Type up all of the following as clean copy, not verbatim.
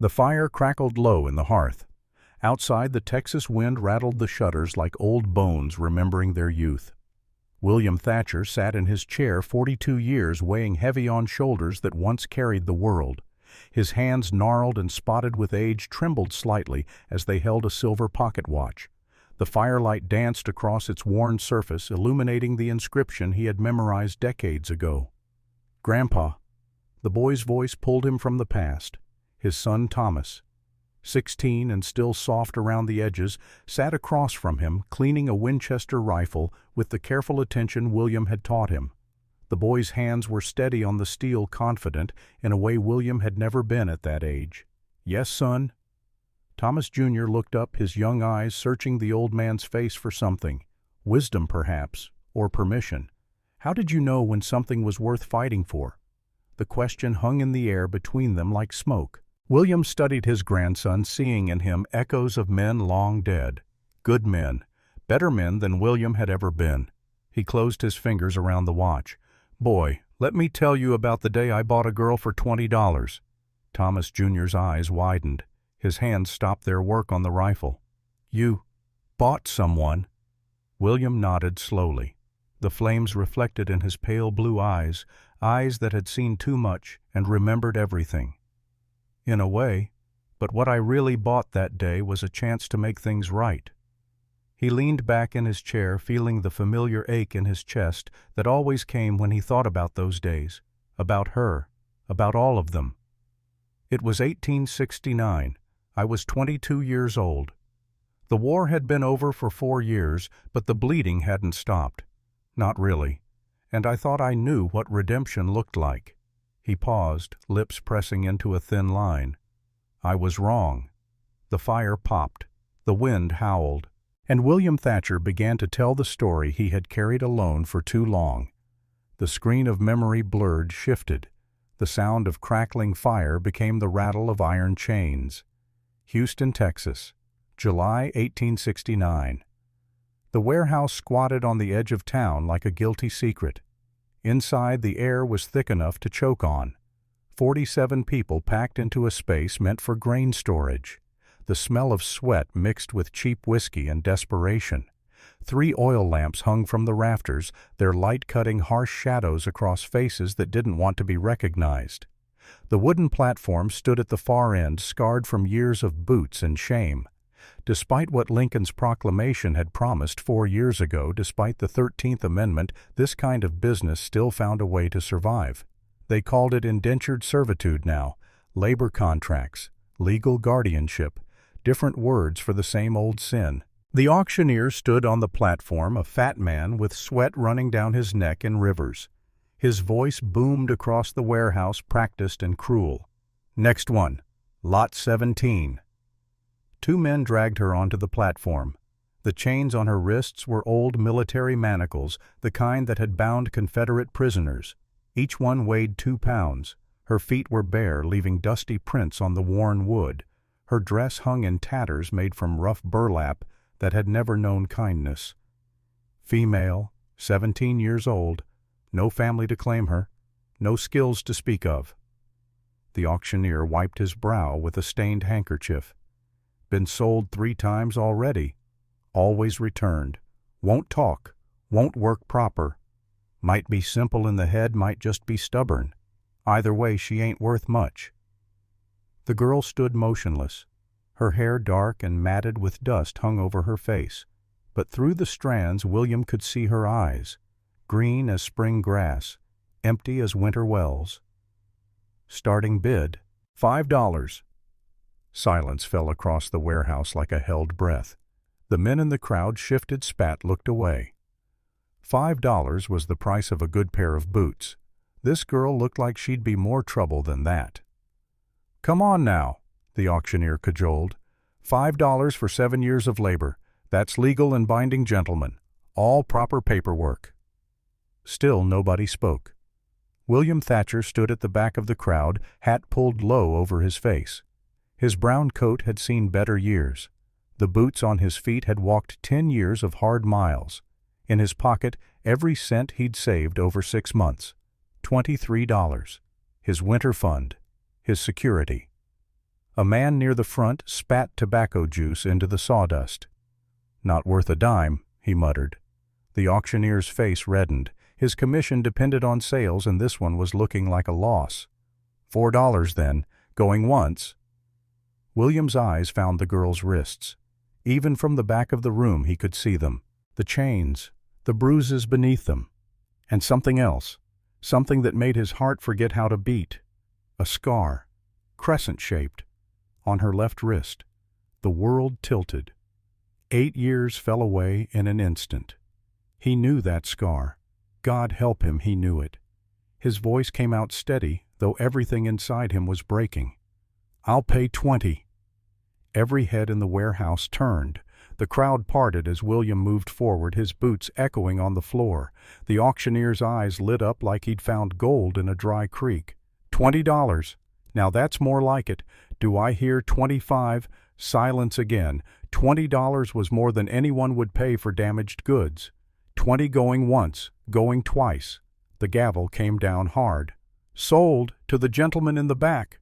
The fire crackled low in the hearth. Outside, the Texas wind rattled the shutters like old bones remembering their youth. William Thatcher sat in his chair 42 years, weighing heavy on shoulders that once carried the world. His hands, gnarled and spotted with age, trembled slightly as they held a silver pocket watch. The firelight danced across its worn surface, illuminating the inscription he had memorized decades ago. "Grandpa." The boy's voice pulled him from the past. His son Thomas, 16 and still soft around the edges, sat across from him, cleaning a Winchester rifle with the careful attention William had taught him. The boy's hands were steady on the steel, confident, in a way William had never been at that age. "Yes, son?" Thomas Jr. looked up, his young eyes searching the old man's face for something. Wisdom, perhaps, or permission. "How did you know when something was worth fighting for?" The question hung in the air between them like smoke. William studied his grandson, seeing in him echoes of men long dead. Good men, better men than William had ever been. He closed his fingers around the watch. "Boy, let me tell you about the day I bought a girl for $20. Thomas Jr.'s eyes widened. His hands stopped their work on the rifle. "You bought someone?" William nodded slowly. The flames reflected in his pale blue eyes, eyes that had seen too much and remembered everything. "In a way, but what I really bought that day was a chance to make things right." He leaned back in his chair, feeling the familiar ache in his chest that always came when he thought about those days, about her, about all of them. "It was 1869. I was 22 years old. The war had been over for 4 years, but the bleeding hadn't stopped. Not really. And I thought I knew what redemption looked like." He paused, lips pressing into a thin line. "I was wrong." The fire popped. The wind howled. And William Thatcher began to tell the story he had carried alone for too long. The screen of memory blurred, shifted. The sound of crackling fire became the rattle of iron chains. Houston, Texas, July 1869. The warehouse squatted on the edge of town like a guilty secret. Inside, the air was thick enough to choke on. 47 people packed into a space meant for grain storage. The smell of sweat mixed with cheap whiskey and desperation. 3 oil lamps hung from the rafters, their light cutting harsh shadows across faces that didn't want to be recognized. The wooden platform stood at the far end, scarred from years of boots and shame. Despite what Lincoln's proclamation had promised 4 years ago, despite the 13th Amendment, this kind of business still found a way to survive. They called it indentured servitude now, labor contracts, legal guardianship, different words for the same old sin. The auctioneer stood on the platform, a fat man with sweat running down his neck in rivers. His voice boomed across the warehouse, practiced and cruel. "Next one, lot 17. 2 men dragged her onto the platform. The chains on her wrists were old military manacles, the kind that had bound Confederate prisoners. Each one weighed 2 pounds. Her feet were bare, leaving dusty prints on the worn wood. Her dress hung in tatters made from rough burlap that had never known kindness. Female, 17 years old, no family to claim her, no skills to speak of. The auctioneer wiped his brow with a stained handkerchief. "Been sold 3 times already. Always returned. Won't talk. Won't work proper. Might be simple in the head, might just be stubborn. Either way, she ain't worth much." The girl stood motionless. Her hair, dark and matted with dust, hung over her face. But through the strands William could see her eyes, green as spring grass, empty as winter wells. Starting bid, $5. Silence fell across the warehouse like a held breath. The men in the crowd shifted, spat, looked away. $5 was the price of a good pair of boots. This girl looked like she'd be more trouble than that. "Come on now," the auctioneer cajoled. $5 for 7 years of labor. That's legal and binding, gentlemen. All proper paperwork." Still nobody spoke. William Thatcher stood at the back of the crowd, hat pulled low over his face. His brown coat had seen better years. The boots on his feet had walked 10 years of hard miles. In his pocket, every cent he'd saved over 6 months. $23. His winter fund. His security. A man near the front spat tobacco juice into the sawdust. "Not worth a dime," he muttered. The auctioneer's face reddened. His commission depended on sales, and this one was looking like a loss. $4 then, going once. William's eyes found the girl's wrists. Even from the back of the room he could see them. The chains, the bruises beneath them. And something else, something that made his heart forget how to beat. A scar, crescent-shaped, on her left wrist. The world tilted. 8 years fell away in an instant. He knew that scar. God help him, he knew it. His voice came out steady, though everything inside him was breaking. "I'll pay 20. Every head in the warehouse turned. The crowd parted as William moved forward, his boots echoing on the floor. The auctioneer's eyes lit up like he'd found gold in a dry creek. $20. Now that's more like it. Do I hear 25? Silence again. $20 was more than anyone would pay for damaged goods. 20 going once, going twice. The gavel came down hard. "Sold to the gentleman in the back."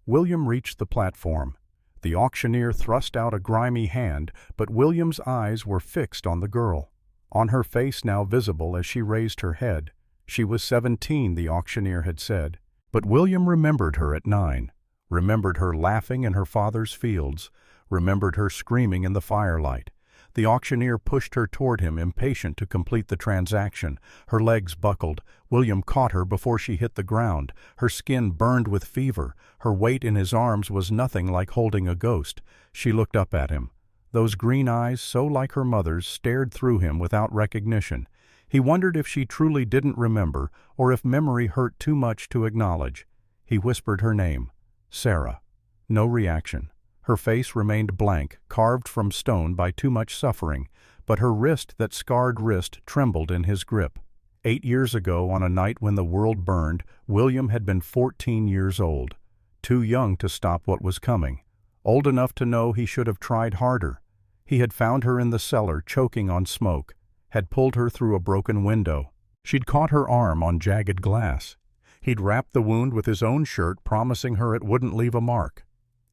William reached the platform. The auctioneer thrust out a grimy hand, but William's eyes were fixed on the girl. On her face now visible as she raised her head. She was 17, the auctioneer had said. But William remembered her at 9, remembered her laughing in her father's fields, remembered her screaming in the firelight. The auctioneer pushed her toward him, impatient to complete the transaction. Her legs buckled. William caught her before she hit the ground. Her skin burned with fever. Her weight in his arms was nothing like holding a ghost. She looked up at him. Those green eyes, so like her mother's, stared through him without recognition. He wondered if she truly didn't remember, or if memory hurt too much to acknowledge. He whispered her name. Sarah. No reaction. Her face remained blank, carved from stone by too much suffering, but her wrist, that scarred wrist, trembled in his grip. 8 years ago, on a night when the world burned, William had been 14 years old. Too young to stop what was coming. Old enough to know he should have tried harder. He had found her in the cellar, choking on smoke, had pulled her through a broken window. She'd caught her arm on jagged glass. He'd wrapped the wound with his own shirt, promising her it wouldn't leave a mark.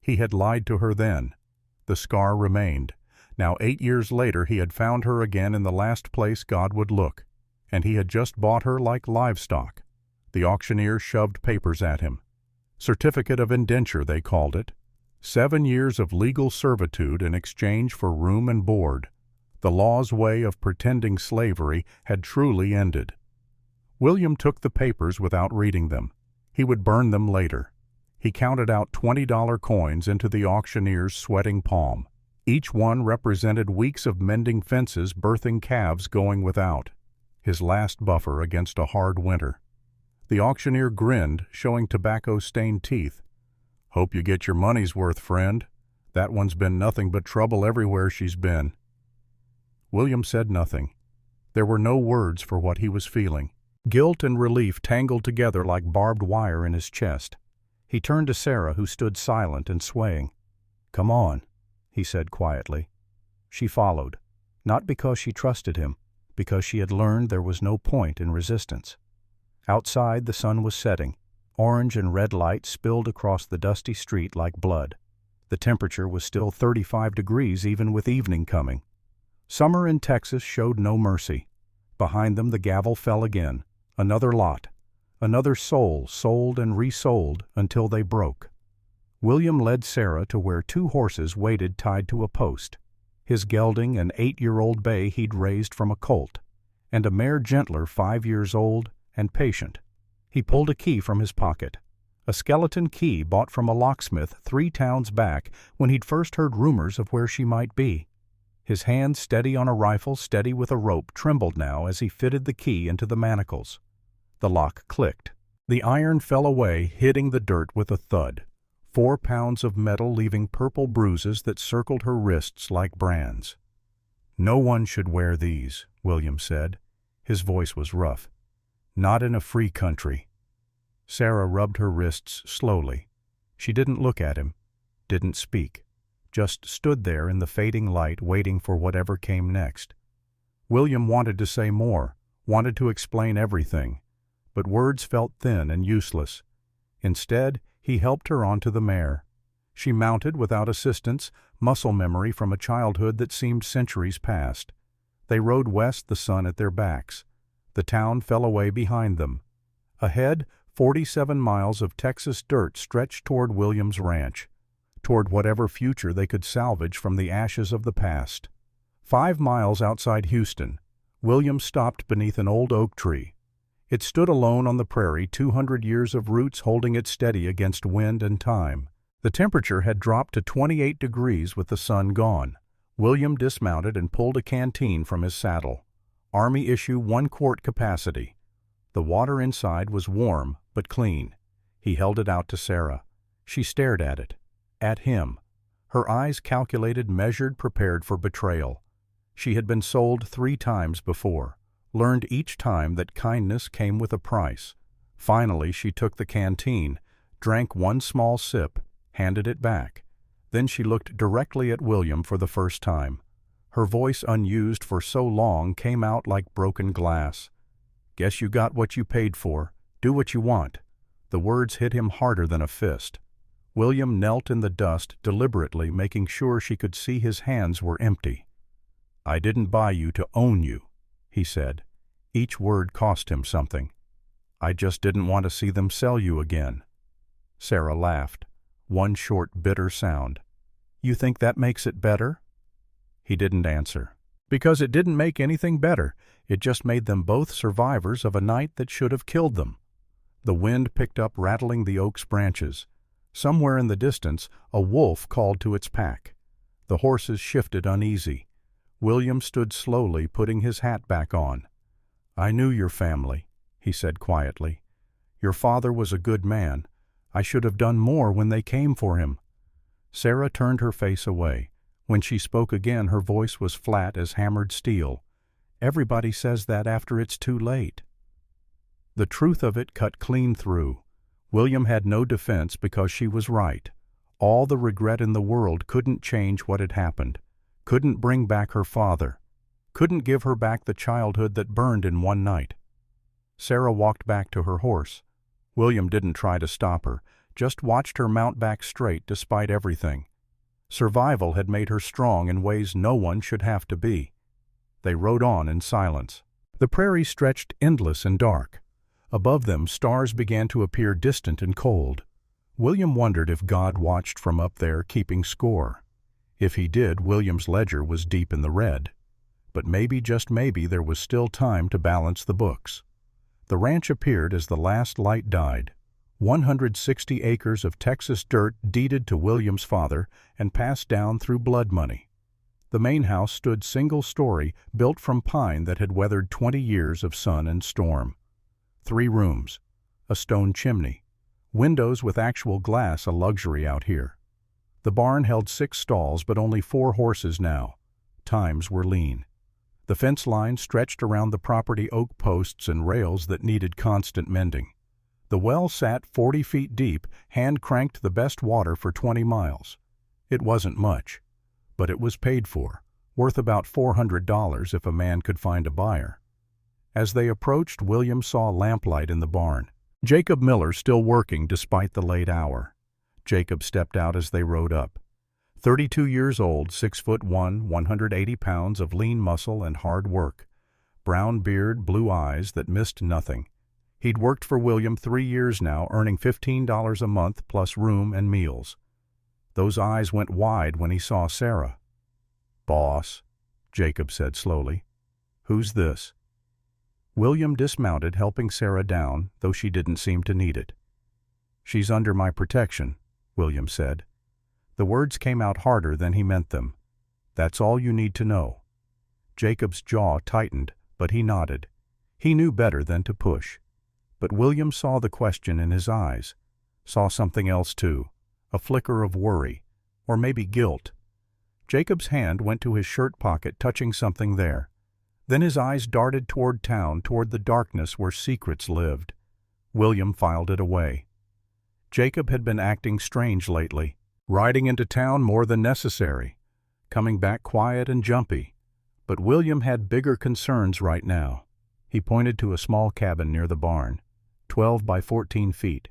He had lied to her then. The scar remained. Now 8 years later he had found her again in the last place God would look, and he had just bought her like livestock. The auctioneer shoved papers at him. Certificate of indenture, they called it. 7 years of legal servitude in exchange for room and board. The law's way of pretending slavery had truly ended. William took the papers without reading them. He would burn them later. He counted out $20 coins into the auctioneer's sweating palm. Each one represented weeks of mending fences, birthing calves going without. His last buffer against a hard winter. The auctioneer grinned, showing tobacco-stained teeth. "Hope you get your money's worth, friend. That one's been nothing but trouble everywhere she's been." William said nothing. There were no words for what he was feeling. Guilt and relief tangled together like barbed wire in his chest. He turned to Sarah, who stood silent and swaying. "Come on," he said quietly. She followed, not because she trusted him, because she had learned there was no point in resistance. Outside the sun was setting. Orange and red light spilled across the dusty street like blood. The temperature was still 35 degrees even with evening coming. Summer in Texas showed no mercy. Behind them the gavel fell again. Another lot. Another soul sold and resold until they broke. William led Sarah to where 2 horses waited tied to a post. His gelding an 8-year-old bay he'd raised from a colt, and a mare gentler 5 years old and patient. He pulled a key from his pocket. A skeleton key bought from a locksmith 3 towns back when he'd first heard rumors of where she might be. His hand, steady on a rifle, steady with a rope, trembled now as he fitted the key into the manacles. The lock clicked. The iron fell away, hitting the dirt with a thud. 4 pounds of metal leaving purple bruises that circled her wrists like brands. "No one should wear these," William said. His voice was rough. "Not in a free country." Sarah rubbed her wrists slowly. She didn't look at him, didn't speak, just stood there in the fading light waiting for whatever came next. William wanted to say more, wanted to explain everything, but words felt thin and useless. Instead, he helped her onto the mare. She mounted without assistance, muscle memory from a childhood that seemed centuries past. They rode west, the sun at their backs. The town fell away behind them. Ahead, 47 miles of Texas dirt stretched toward William's ranch, toward whatever future they could salvage from the ashes of the past. 5 miles outside Houston, William stopped beneath an old oak tree. It stood alone on the prairie, 200 years of roots holding it steady against wind and time. The temperature had dropped to 28 degrees with the sun gone. William dismounted and pulled a canteen from his saddle. Army issue 1-quart capacity. The water inside was warm but clean. He held it out to Sarah. She stared at it. At him. Her eyes calculated, measured, prepared for betrayal. She had been sold 3 times before, learned each time that kindness came with a price. Finally, she took the canteen, drank 1 small sip, handed it back. Then she looked directly at William for the first time. Her voice, unused for so long, came out like broken glass. "Guess you got what you paid for. Do what you want." The words hit him harder than a fist. William knelt in the dust, deliberately making sure she could see his hands were empty. "I didn't buy you to own you," he said. Each word cost him something. "I just didn't want to see them sell you again." Sarah laughed. One short, bitter sound. "You think that makes it better?" He didn't answer. Because it didn't make anything better. It just made them both survivors of a night that should have killed them. The wind picked up, rattling the oak's branches. Somewhere in the distance, a wolf called to its pack. The horses shifted uneasy. William stood slowly, putting his hat back on. "I knew your family," he said quietly. "Your father was a good man. I should have done more when they came for him." Sarah turned her face away. When she spoke again, her voice was flat as hammered steel. "Everybody says that after it's too late." The truth of it cut clean through. William had no defense because she was right. All the regret in the world couldn't change what had happened, couldn't bring back her father, couldn't give her back the childhood that burned in one night. Sarah walked back to her horse. William didn't try to stop her, just watched her mount back straight despite everything. Survival had made her strong in ways no one should have to be. They rode on in silence. The prairie stretched endless and dark. Above them, stars began to appear distant and cold. William wondered if God watched from up there, keeping score. If he did, William's ledger was deep in the red. But maybe, just maybe, there was still time to balance the books. The ranch appeared as the last light died. 160 acres of Texas dirt deeded to William's father and passed down through blood money. The main house stood single-story, built from pine that had weathered 20 years of sun and storm. 3 rooms, a stone chimney, windows with actual glass, a luxury out here. The barn held 6 stalls, but only 4 horses now. Times were lean. The fence line stretched around the property, oak posts and rails that needed constant mending. The well sat 40 feet deep, hand-cranked the best water for 20 miles. It wasn't much, but it was paid for, worth about $400 if a man could find a buyer. As they approached, William saw lamplight in the barn. Jacob Miller still working despite the late hour. Jacob stepped out as they rode up. 32 years old, 6'1", 180 pounds of lean muscle and hard work. Brown beard, blue eyes that missed nothing. He'd worked for William 3 years now, earning $15 a month plus room and meals. Those eyes went wide when he saw Sarah. "Boss," Jacob said slowly. "Who's this?" William dismounted, helping Sarah down, though she didn't seem to need it. "She's under my protection," William said. The words came out harder than he meant them. "That's all you need to know." Jacob's jaw tightened, but he nodded. He knew better than to push. But William saw the question in his eyes, saw something else too, a flicker of worry, or maybe guilt. Jacob's hand went to his shirt pocket, touching something there. Then his eyes darted toward town, toward the darkness where secrets lived. William filed it away. Jacob had been acting strange lately, riding into town more than necessary, coming back quiet and jumpy. But William had bigger concerns right now. He pointed to a small cabin near the barn, 12 by 14 feet,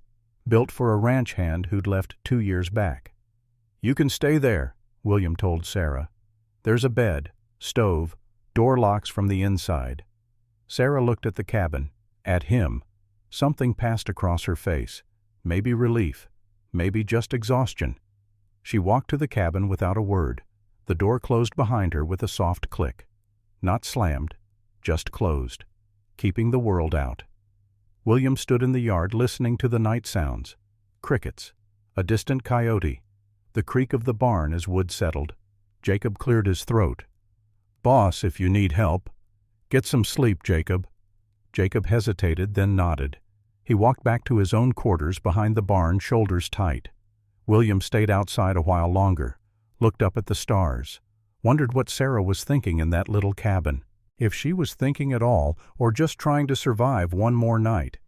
built for a ranch hand who'd left 2 years back. "You can stay there," William told Sarah. "There's a bed, stove, door locks from the inside." Sarah looked at the cabin, at him. Something passed across her face. Maybe relief, maybe just exhaustion. She walked to the cabin without a word. The door closed behind her with a soft click. Not slammed, just closed, keeping the world out. William stood in the yard listening to the night sounds. Crickets, a distant coyote, the creak of the barn as wood settled. Jacob cleared his throat. "Boss, if you need help." "Get some sleep, Jacob." Jacob hesitated, then nodded. He walked back to his own quarters behind the barn, shoulders tight. William stayed outside a while longer, looked up at the stars, wondered what Sarah was thinking in that little cabin, if she was thinking at all or just trying to survive one more night.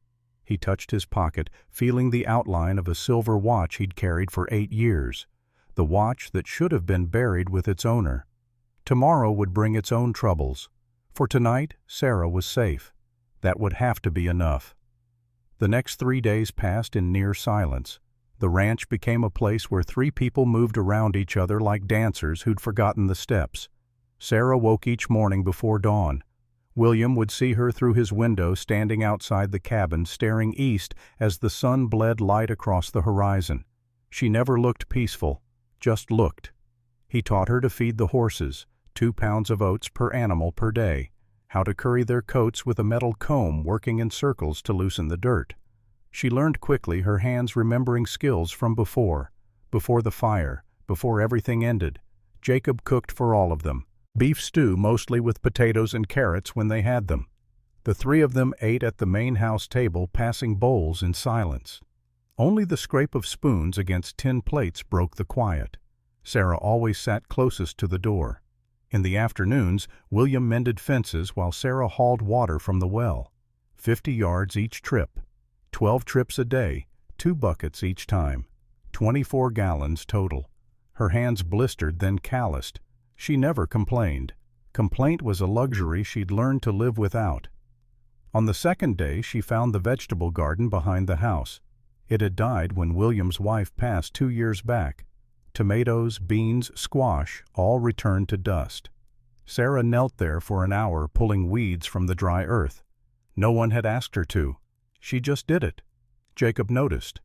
He touched his pocket, feeling the outline of a silver watch he'd carried for 8 years, the watch that should have been buried with its owner. Tomorrow would bring its own troubles. For tonight, Sarah was safe. That would have to be enough. The next 3 days passed in near silence. The ranch became a place where 3 people moved around each other like dancers who'd forgotten the steps. Sarah woke each morning before dawn. William would see her through his window standing outside the cabin, staring east as the sun bled light across the horizon. She never looked peaceful, just looked. He taught her to feed the horses, 2 pounds of oats per animal per day, how to curry their coats with a metal comb working in circles to loosen the dirt. She learned quickly, her hands remembering skills from before the fire, before everything ended. Jacob cooked for all of them. Beef stew mostly with potatoes and carrots when they had them. The 3 of them ate at the main house table, passing bowls in silence. Only the scrape of spoons against tin plates broke the quiet. Sarah always sat closest to the door. In the afternoons, William mended fences while Sarah hauled water from the well. 50 yards each trip. 12 trips a day, 2 buckets each time. 24 gallons total. Her hands blistered, then calloused. She never complained. Complaint was a luxury she'd learned to live without. On the 2nd day, she found the vegetable garden behind the house. It had died when William's wife passed 2 years back. Tomatoes, beans, squash, all returned to dust. Sarah knelt there for an hour, pulling weeds from the dry earth. No one had asked her to. She just did it. Jacob noticed.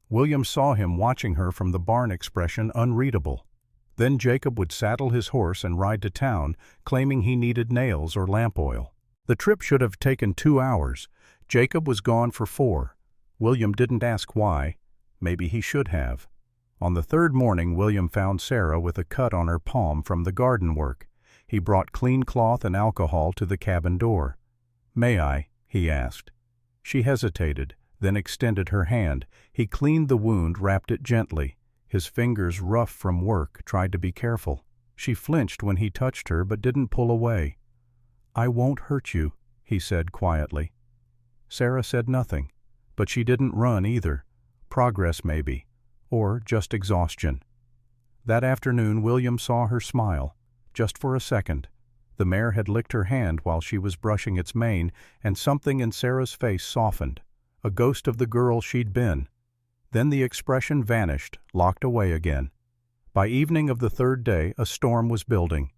William saw him watching her from the barn, expression unreadable. Then Jacob would saddle his horse and ride to town, claiming he needed nails or lamp oil. The trip should have taken 2 hours. Jacob was gone for 4. William didn't ask why. Maybe he should have. On the 3rd morning, William found Sarah with a cut on her palm from the garden work. He brought clean cloth and alcohol to the cabin door. "May I?" he asked. She hesitated, then extended her hand. He cleaned the wound, wrapped it gently. His fingers, rough from work, tried to be careful. She flinched when he touched her, but didn't pull away. "I won't hurt you," he said quietly. Sarah said nothing, but she didn't run either. Progress, maybe, or just exhaustion. That afternoon, William saw her smile, just for a second. The mare had licked her hand while she was brushing its mane, and something in Sarah's face softened, a ghost of the girl she'd been. Then the expression vanished, locked away again. By evening of the 3rd day, a storm was building.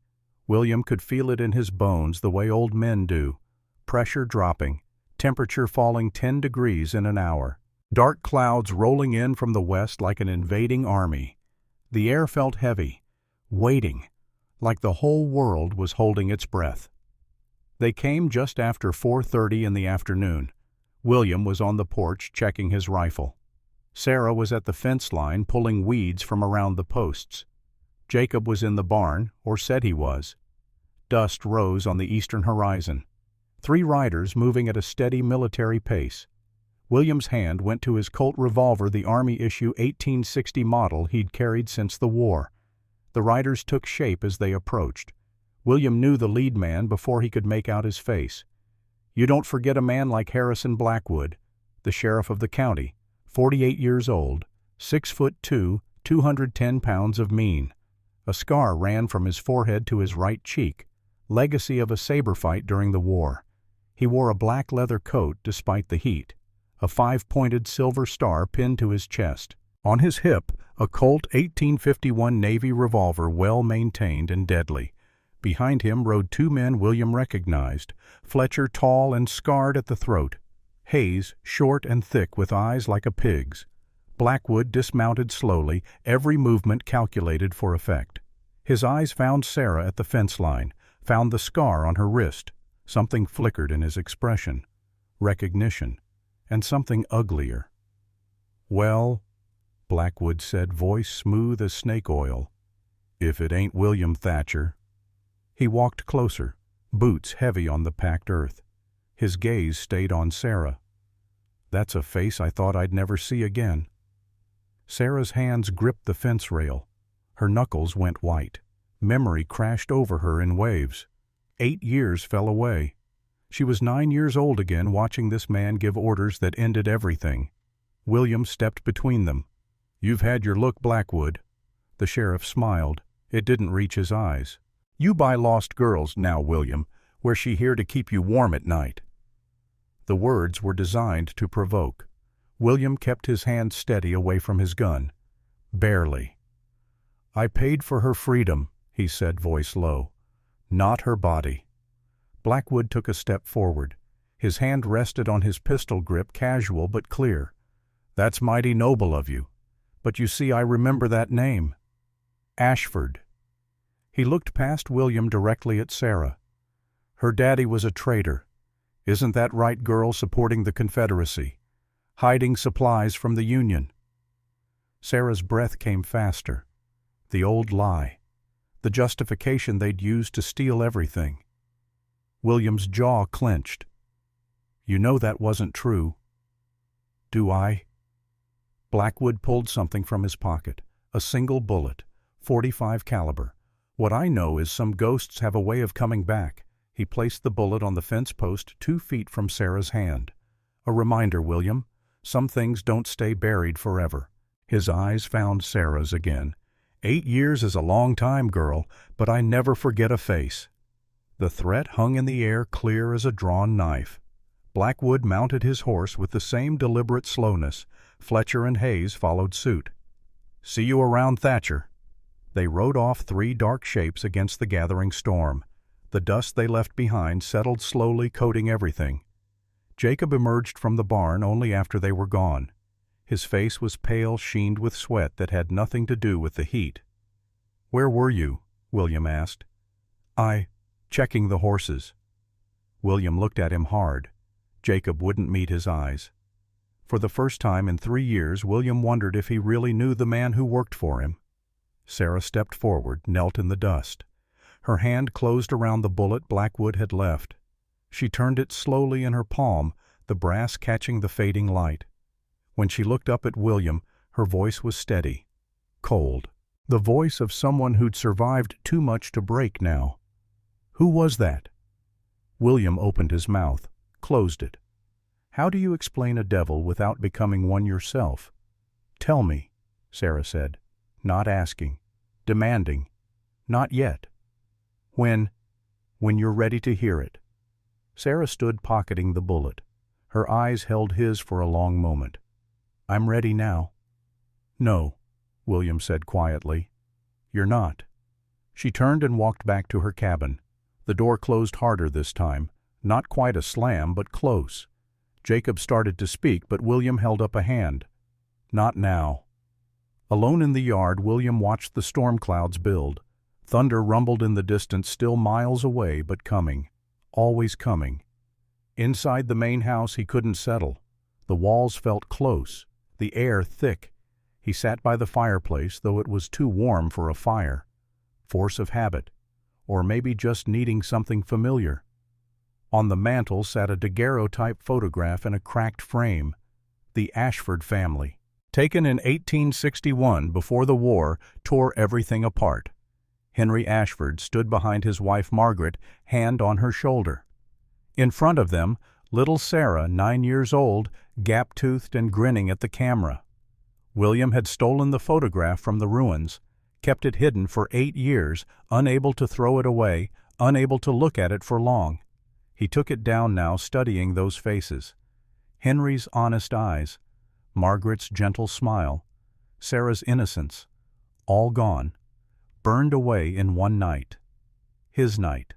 William could feel it in his bones the way old men do. Pressure dropping, temperature falling 10 degrees in an hour. Dark clouds rolling in from the west like an invading army. The air felt heavy, waiting, like the whole world was holding its breath. They came just after 4:30 in the afternoon. William was on the porch checking his rifle. Sarah was at the fence line pulling weeds from around the posts. Jacob was in the barn, or said he was. Dust rose on the eastern horizon. 3 riders moving at a steady military pace. William's hand went to his Colt revolver, the Army-issue 1860 model he'd carried since the war. The riders took shape as they approached. William knew the lead man before he could make out his face. You don't forget a man like Harrison Blackwood, the sheriff of the county, 48 years old, 6'2", 210 pounds of mean. A scar ran from his forehead to his right cheek, legacy of a saber fight during the war. He wore a black leather coat despite the heat, a 5-pointed silver star pinned to his chest. On his hip, a Colt 1851 Navy revolver well-maintained and deadly. Behind him rode two men William recognized, Fletcher tall and scarred at the throat, Hayes short and thick with eyes like a pig's. Blackwood dismounted slowly, every movement calculated for effect. His eyes found Sarah at the fence line, found the scar on her wrist. Something flickered in his expression. Recognition. And something uglier. "Well," Blackwood said, voice smooth as snake oil, "if it ain't William Thatcher." He walked closer, boots heavy on the packed earth. His gaze stayed on Sarah. "That's a face I thought I'd never see again." Sarah's hands gripped the fence rail. Her knuckles went white. Memory crashed over her in waves. 8 years fell away. She was 9 years old again, watching this man give orders that ended everything. William stepped between them. "You've had your look, Blackwood." The sheriff smiled. It didn't reach his eyes. "You buy lost girls now, William. Where's she here to keep you warm at night?" The words were designed to provoke. William kept his hand steady away from his gun. "Barely." "I paid for her freedom," he said, voice low. "Not her body." Blackwood took a step forward. His hand rested on his pistol grip, casual but clear. "That's mighty noble of you. But you see, I remember that name. Ashford." He looked past William directly at Sarah. "Her daddy was a traitor. Isn't that right, girl, supporting the Confederacy? Hiding supplies from the Union?" Sarah's breath came faster. The old lie. The justification they'd used to steal everything. William's jaw clenched. "You know that wasn't true." "Do I?" Blackwood pulled something from his pocket. A single bullet, .45 caliber. "What I know is some ghosts have a way of coming back." He placed the bullet on the fence post 2 feet from Sarah's hand. "A reminder, William. Some things don't stay buried forever." His eyes found Sarah's again. 8 years is a long time, girl, but I never forget a face." The threat hung in the air clear as a drawn knife. Blackwood mounted his horse with the same deliberate slowness. Fletcher and Hayes followed suit. "See you around, Thatcher." They rode off 3 dark shapes against the gathering storm. The dust they left behind settled slowly, coating everything. Jacob emerged from the barn only after they were gone. His face was pale, sheened with sweat that had nothing to do with the heat. "Where were you?" William asked. Checking the horses." William looked at him hard. Jacob wouldn't meet his eyes. For the first time in 3 years, William wondered if he really knew the man who worked for him. Sarah stepped forward, knelt in the dust. Her hand closed around the bullet Blackwood had left. She turned it slowly in her palm, the brass catching the fading light. When she looked up at William, her voice was steady, cold. The voice of someone who'd survived too much to break now. "Who was that?" William opened his mouth, closed it. "How do you explain a devil without becoming one yourself?" "Tell me," Sarah said, not asking, demanding. "Not yet." When you're ready to hear it." Sarah stood pocketing the bullet. Her eyes held his for a long moment. "I'm ready now." "No," William said quietly. "You're not." She turned and walked back to her cabin. The door closed harder this time, not quite a slam, but close. Jacob started to speak, but William held up a hand. "Not now." Alone in the yard, William watched the storm clouds build. Thunder rumbled in the distance, still miles away, but coming. Always coming. Inside the main house he couldn't settle. The walls felt close, the air thick. He sat by the fireplace, though it was too warm for a fire. Force of habit. Or maybe just needing something familiar. On the mantel sat a daguerreotype photograph in a cracked frame. The Ashford family. Taken in 1861, before the war, tore everything apart. Henry Ashford stood behind his wife Margaret, hand on her shoulder. In front of them, little Sarah, 9 years old, gap-toothed and grinning at the camera. William had stolen the photograph from the ruins, kept it hidden for 8 years, unable to throw it away, unable to look at it for long. He took it down now, studying those faces. Henry's honest eyes, Margaret's gentle smile, Sarah's innocence, all gone, burned away in one night. His night.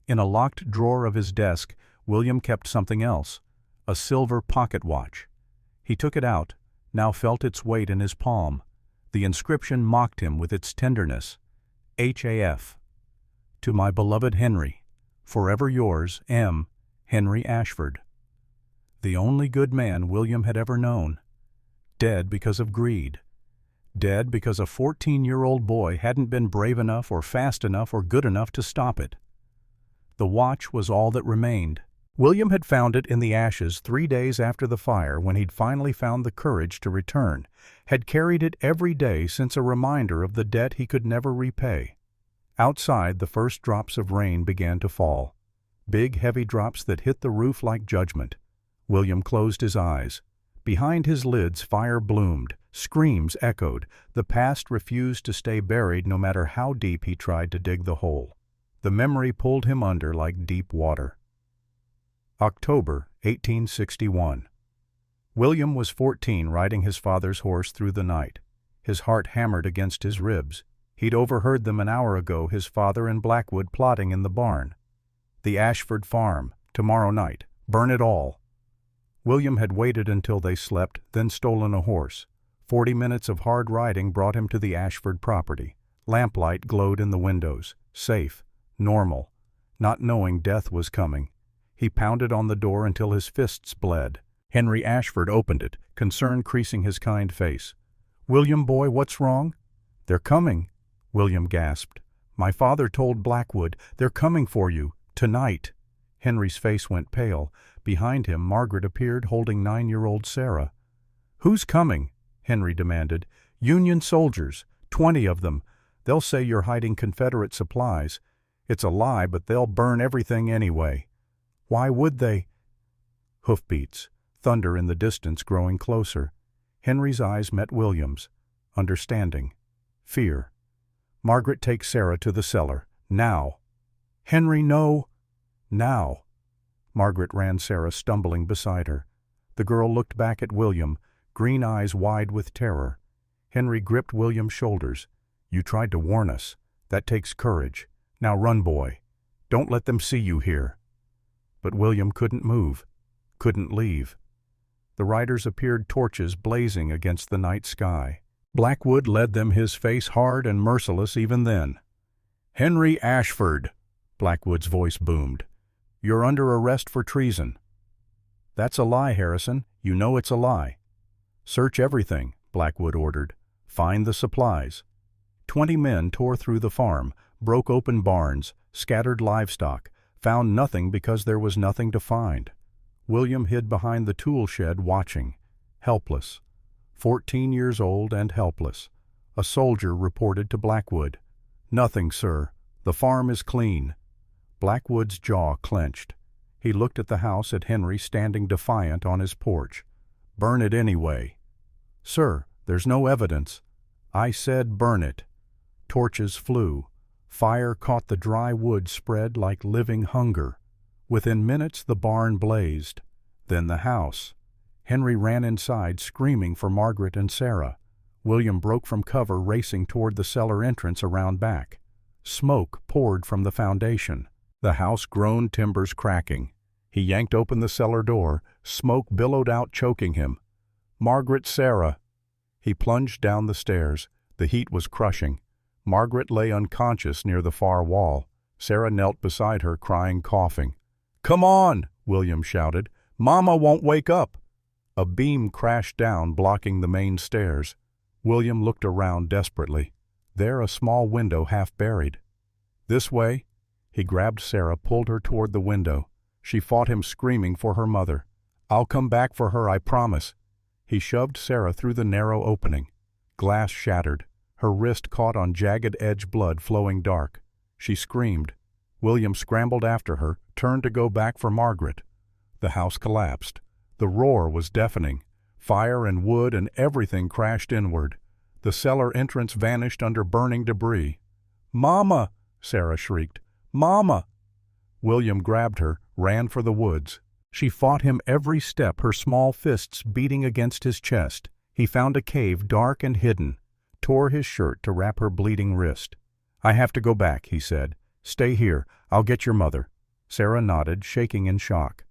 In a locked drawer of his desk, William kept something else, a silver pocket watch. He took it out, now felt its weight in his palm. The inscription mocked him with its tenderness. HAF. To my beloved Henry, forever yours, M. Henry Ashford. The only good man William had ever known. Dead because of greed. Dead because a 14-year-old boy hadn't been brave enough or fast enough or good enough to stop it. The watch was all that remained. William had found it in the ashes 3 days after the fire when he'd finally found the courage to return, had carried it every day since a reminder of the debt he could never repay. Outside, the first drops of rain began to fall. Big, heavy drops that hit the roof like judgment. William closed his eyes. Behind his lids, fire bloomed. Screams echoed. The past refused to stay buried no matter how deep he tried to dig the hole. The memory pulled him under like deep water. October 1861. William was 14, riding his father's horse through the night. His heart hammered against his ribs. He'd overheard them an hour ago, his father and Blackwood plotting in the barn. The Ashford farm, tomorrow night, burn it all. William had waited until they slept, then stolen a horse. 40 minutes of hard riding brought him to the Ashford property. Lamplight glowed in the windows. Safe. Normal. Not knowing death was coming. He pounded on the door until his fists bled. Henry Ashford opened it, concern creasing his kind face. "William, boy, what's wrong?" "They're coming," William gasped. "My father told Blackwood. They're coming for you. Tonight." Henry's face went pale. Behind him, Margaret appeared holding 9-year-old Sarah. "Who's coming?" Henry demanded. "Union soldiers. 20 of them. They'll say you're hiding Confederate supplies. It's a lie, but they'll burn everything anyway." "Why would they?" Hoofbeats. Thunder in the distance growing closer. Henry's eyes met William's. Understanding. Fear. "Margaret, take Sarah to the cellar. Now." "Henry, no." "Now." Margaret ran Sarah stumbling beside her. The girl looked back at William, green eyes wide with terror. Henry gripped William's shoulders. "You tried to warn us. That takes courage. Now run, boy. Don't let them see you here." But William couldn't move, couldn't leave. The riders appeared, torches blazing against the night sky. Blackwood led them, his face hard and merciless even then. "Henry Ashford," Blackwood's voice boomed. "You're under arrest for treason." "That's a lie, Harrison. You know it's a lie." "Search everything," Blackwood ordered. "Find the supplies." 20 men tore through the farm, broke open barns, scattered livestock, found nothing because there was nothing to find. William hid behind the tool shed watching, helpless. 14 years old and helpless. A soldier reported to Blackwood. "Nothing, sir. The farm is clean." Blackwood's jaw clenched. He looked at the house, at Henry standing defiant on his porch. "Burn it anyway." "Sir, there's no evidence." "I said burn it." Torches flew. Fire caught the dry wood, spread like living hunger. Within minutes the barn blazed. Then the house. Henry ran inside, screaming for Margaret and Sarah. William broke from cover, racing toward the cellar entrance around back. Smoke poured from the foundation. The house groaned, timbers cracking. He yanked open the cellar door. Smoke billowed out, choking him. "Margaret, Sarah." He plunged down the stairs. The heat was crushing. Margaret lay unconscious near the far wall. Sarah knelt beside her, crying, coughing. "Come on," William shouted. "Mama won't wake up." A beam crashed down, blocking the main stairs. William looked around desperately. There, a small window half buried. "This way." He grabbed Sarah, pulled her toward the window. She fought him, screaming for her mother. "I'll come back for her, I promise." He shoved Sarah through the narrow opening. Glass shattered. Her wrist caught on jagged edge, blood flowing dark. She screamed. William scrambled after her, turned to go back for Margaret. The house collapsed. The roar was deafening. Fire and wood and everything crashed inward. The cellar entrance vanished under burning debris. "Mama!" Sarah shrieked. "Mama!" William grabbed her, ran for the woods. She fought him every step, her small fists beating against his chest. He found a cave dark and hidden, tore his shirt to wrap her bleeding wrist. "I have to go back," he said. "Stay here. I'll get your mother." Sarah nodded, shaking in shock.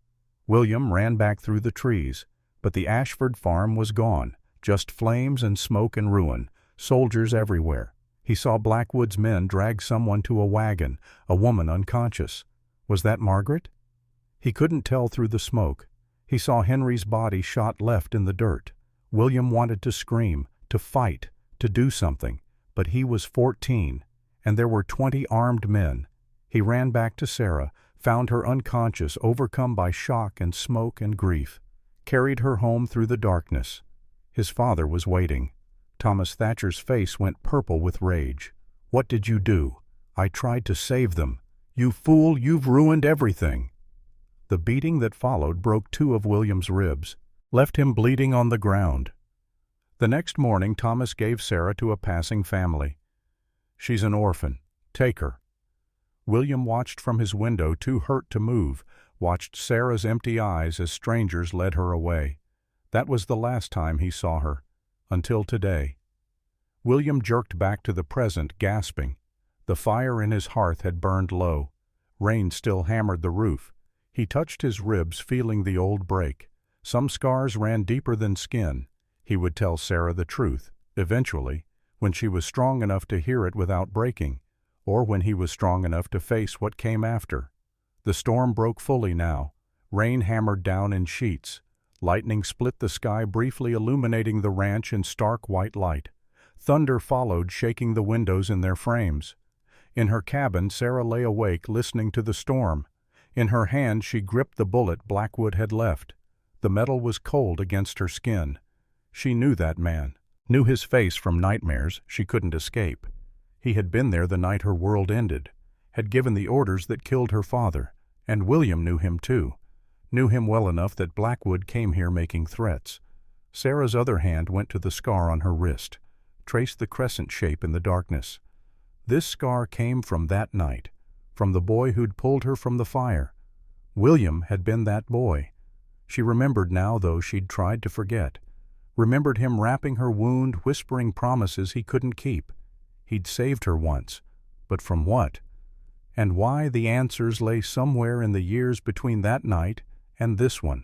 William ran back through the trees, but the Ashford farm was gone, just flames and smoke and ruin, soldiers everywhere. He saw Blackwood's men drag someone to a wagon, a woman unconscious. Was that Margaret? He couldn't tell through the smoke. He saw Henry's body shot left in the dirt. William wanted to scream, to fight, to do something, but he was 14, and there were 20 armed men. He ran back to Sarah, found her unconscious, overcome by shock and smoke and grief, carried her home through the darkness. His father was waiting. Thomas Thatcher's face went purple with rage. "What did you do?" "I tried to save them." "You fool, you've ruined everything." The beating that followed broke 2 of William's ribs, left him bleeding on the ground. The next morning Thomas gave Sarah to a passing family. "She's an orphan. Take her." William watched from his window, too hurt to move, watched Sarah's empty eyes as strangers led her away. That was the last time he saw her, until today. William jerked back to the present, gasping. The fire in his hearth had burned low. Rain still hammered the roof. He touched his ribs, feeling the old break. Some scars ran deeper than skin. He would tell Sarah the truth, eventually, when she was strong enough to hear it without breaking, or when he was strong enough to face what came after. The storm broke fully now. Rain hammered down in sheets. Lightning split the sky, briefly illuminating the ranch in stark white light. Thunder followed, shaking the windows in their frames. In her cabin, Sarah lay awake, listening to the storm. In her hand she gripped the bullet Blackwood had left. The metal was cold against her skin. She knew that man, knew his face from nightmares she couldn't escape. He had been there the night her world ended, had given the orders that killed her father, and William knew him too. Knew him well enough that Blackwood came here making threats. Sarah's other hand went to the scar on her wrist, traced the crescent shape in the darkness. This scar came from that night, from the boy who'd pulled her from the fire. William had been that boy. She remembered now, though she'd tried to forget. Remembered him wrapping her wound, whispering promises he couldn't keep. He'd saved her once, but from what? And why? The answers lay somewhere in the years between that night and this one,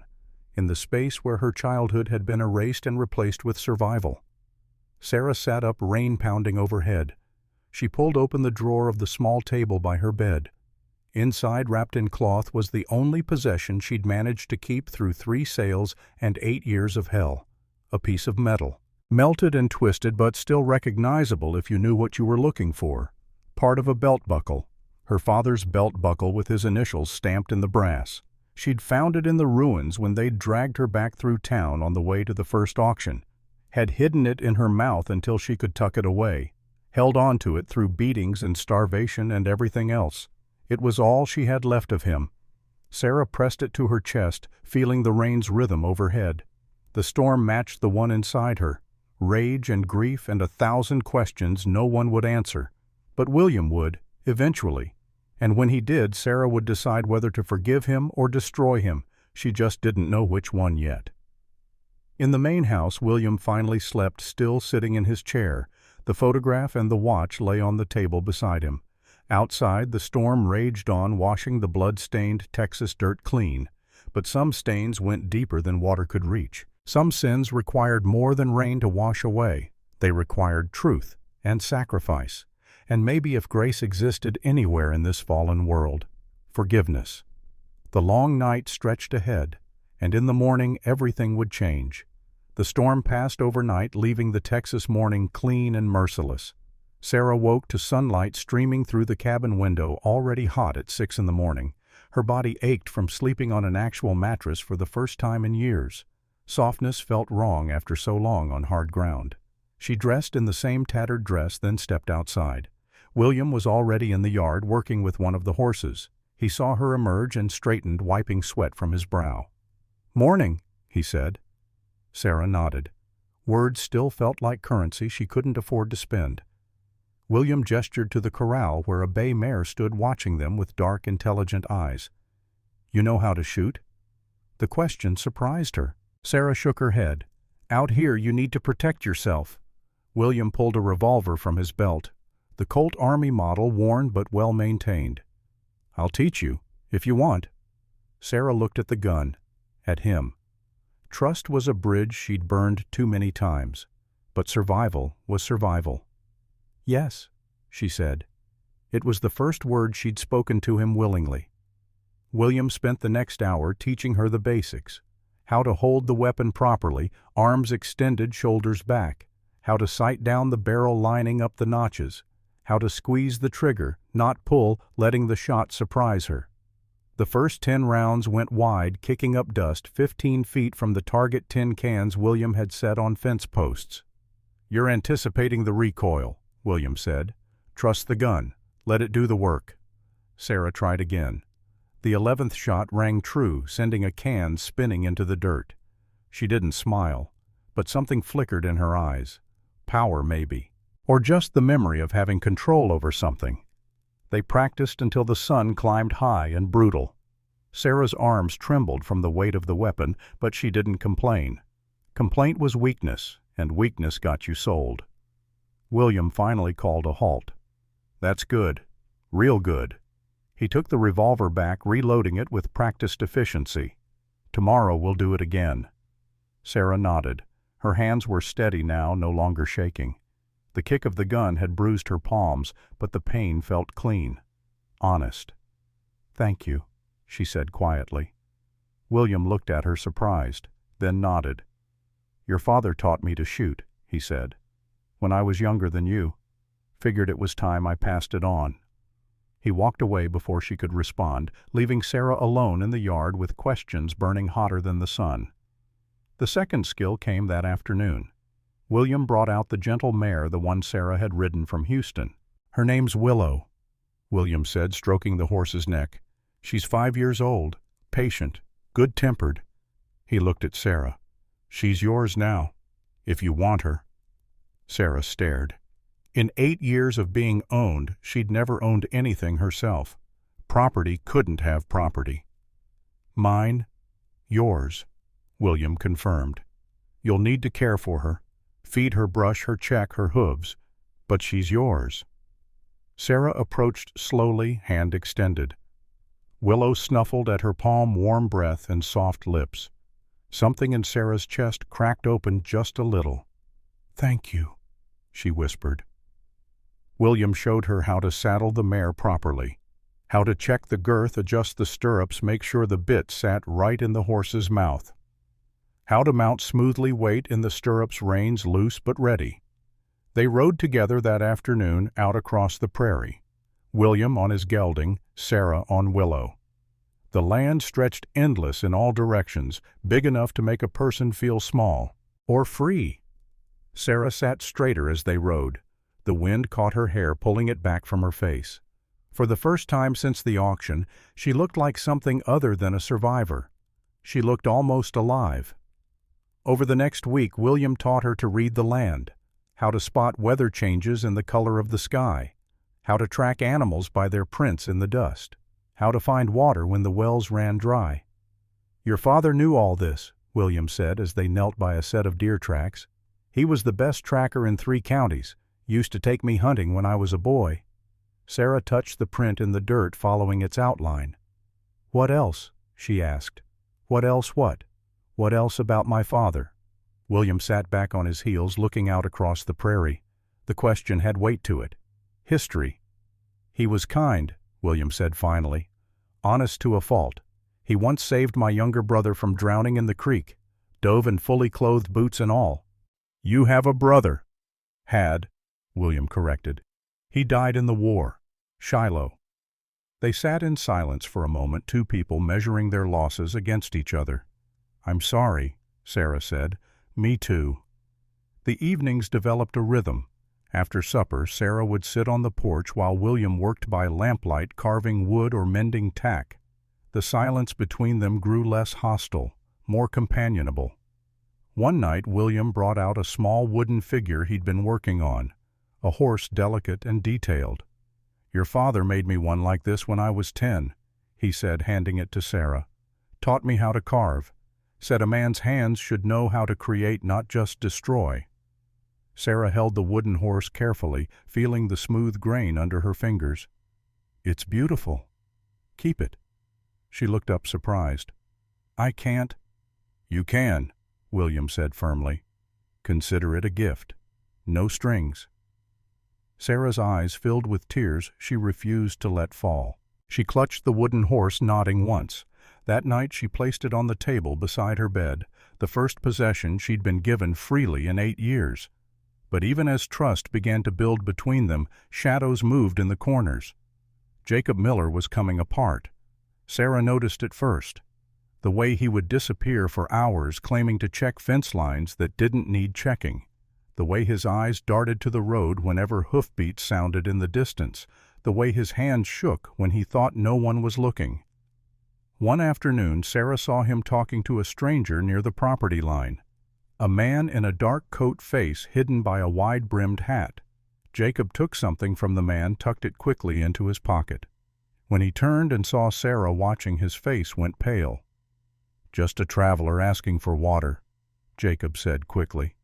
in the space where her childhood had been erased and replaced with survival. Sarah sat up, rain pounding overhead. She pulled open the drawer of the small table by her bed. Inside, wrapped in cloth, was the only possession she'd managed to keep through 3 sales and 8 years of hell. A piece of metal. Melted and twisted, but still recognizable if you knew what you were looking for. Part of a belt buckle. Her father's belt buckle with his initials stamped in the brass. She'd found it in the ruins when they'd dragged her back through town on the way to the first auction. Had hidden it in her mouth until she could tuck it away. Held on to it through beatings and starvation and everything else. It was all she had left of him. Sarah pressed it to her chest, feeling the rain's rhythm overhead. The storm matched the one inside her. Rage and grief and 1,000 questions no one would answer. But William would, eventually. And when he did, Sarah would decide whether to forgive him or destroy him. She just didn't know which one yet. In the main house, William finally slept, still sitting in his chair. The photograph and the watch lay on the table beside him. Outside, the storm raged on, washing the blood-stained Texas dirt clean. But some stains went deeper than water could reach. Some sins required more than rain to wash away. They required truth and sacrifice. And maybe if grace existed anywhere in this fallen world, forgiveness. The long night stretched ahead, and in the morning everything would change. The storm passed overnight, leaving the Texas morning clean and merciless. Sarah woke to sunlight streaming through the cabin window, already hot at 6 in the morning. Her body ached from sleeping on an actual mattress for the first time in years. Softness felt wrong after so long on hard ground. She dressed in the same tattered dress, then stepped outside. William was already in the yard working with one of the horses. He saw her emerge and straightened, wiping sweat from his brow. "Morning," he said. Sarah nodded. Words still felt like currency she couldn't afford to spend. William gestured to the corral where a bay mare stood watching them with dark, intelligent eyes. "You know how to shoot?" The question surprised her. Sarah shook her head. Out here you need to protect yourself." William pulled a revolver from his belt, the Colt Army model, worn but well maintained. "I'll teach you, if you want." Sarah looked at the gun, at him. Trust was a bridge she'd burned too many times, but survival was survival. "Yes," she said. It was the first word she'd spoken to him willingly. William spent the next hour teaching her the basics: how to hold the weapon properly, arms extended, shoulders back; how to sight down the barrel, lining up the notches; how to squeeze the trigger, not pull, letting the shot surprise her. The first 10 rounds went wide, kicking up dust 15 feet from the target tin cans William had set on fence posts. "You're anticipating the recoil," William said. "Trust the gun. Let it do the work." Sarah tried again. The 11th shot rang true, sending a can spinning into the dirt. She didn't smile, but something flickered in her eyes. Power, maybe. Or just the memory of having control over something. They practiced until the sun climbed high and brutal. Sarah's arms trembled from the weight of the weapon, but she didn't complain. Complaint was weakness, and weakness got you sold. William finally called a halt. "That's good. Real good." He took the revolver back, reloading it with practiced efficiency. "Tomorrow we'll do it again." Sarah nodded. Her hands were steady now, no longer shaking. The kick of the gun had bruised her palms, but the pain felt clean. Honest. "Thank you," she said quietly. William looked at her surprised, then nodded. "Your father taught me to shoot," he said. "When I was younger than you. Figured it was time I passed it on." He walked away before she could respond, leaving Sarah alone in the yard with questions burning hotter than the sun. The second skill came that afternoon. William brought out the gentle mare, the one Sarah had ridden from Houston. "Her name's Willow," William said, stroking the horse's neck. "She's 5 years old, patient, good-tempered." He looked at Sarah. "She's yours now, if you want her." Sarah stared. In 8 years of being owned, she'd never owned anything herself. Property couldn't have property. "Mine, yours," William confirmed. "You'll need to care for her, feed her, brush her, check her hooves, but she's yours." Sarah approached slowly, hand extended. Willow snuffled at her palm, warm breath and soft lips. Something in Sarah's chest cracked open just a little. "Thank you," she whispered. William showed her how to saddle the mare properly, how to check the girth, adjust the stirrups, make sure the bit sat right in the horse's mouth, how to mount smoothly, weight in the stirrups, reins loose but ready. They rode together that afternoon out across the prairie, William on his gelding, Sarah on Willow. The land stretched endless in all directions, big enough to make a person feel small, or free. Sarah sat straighter as they rode. The wind caught her hair, pulling it back from her face. For the first time since the auction, she looked like something other than a survivor. She looked almost alive. Over the next week, William taught her to read the land, how to spot weather changes in the color of the sky, how to track animals by their prints in the dust, how to find water when the wells ran dry. "Your father knew all this," William said as they knelt by a set of deer tracks. "He was the best tracker in 3 counties. Used to take me hunting when I was a boy." Sarah touched the print in the dirt, following its outline. "What else?" she asked. "What else what? What else about my father?" William sat back on his heels, looking out across the prairie. The question had weight to it. History. "He was kind," William said finally. "Honest to a fault. He once saved my younger brother from drowning in the creek. Dove in fully clothed boots and all." "You have a brother." "Had," William corrected. "He died in the war. Shiloh." They sat in silence for a moment, two people measuring their losses against each other. "I'm sorry," Sarah said. "Me too." The evenings developed a rhythm. After supper, Sarah would sit on the porch while William worked by lamplight, carving wood or mending tack. The silence between them grew less hostile, more companionable. One night, William brought out a small wooden figure he'd been working on, a horse delicate and detailed. "Your father made me one like this when I was 10, he said, handing it to Sarah. "Taught me how to carve. said a man's hands should know how to create, not just destroy. Sarah held the wooden horse carefully, feeling the smooth grain under her fingers. "It's beautiful. Keep it." She looked up surprised. "I can't." "You can," William said firmly. "Consider it a gift. No strings." Sarah's eyes filled with tears she refused to let fall. She clutched the wooden horse, nodding once. That night she placed it on the table beside her bed, the first possession she'd been given freely in 8 years. But even as trust began to build between them, shadows moved in the corners. Jacob Miller was coming apart. Sarah noticed it first. The way he would disappear for hours, claiming to check fence lines that didn't need checking. The way his eyes darted to the road whenever hoofbeats sounded in the distance. The way his hands shook when he thought no one was looking. One afternoon, Sarah saw him talking to a stranger near the property line. A man in a dark coat, face hidden by a wide-brimmed hat. Jacob took something from the man, tucked it quickly into his pocket. When he turned and saw Sarah watching, his face went pale. "Just a traveler asking for water," Jacob said quickly.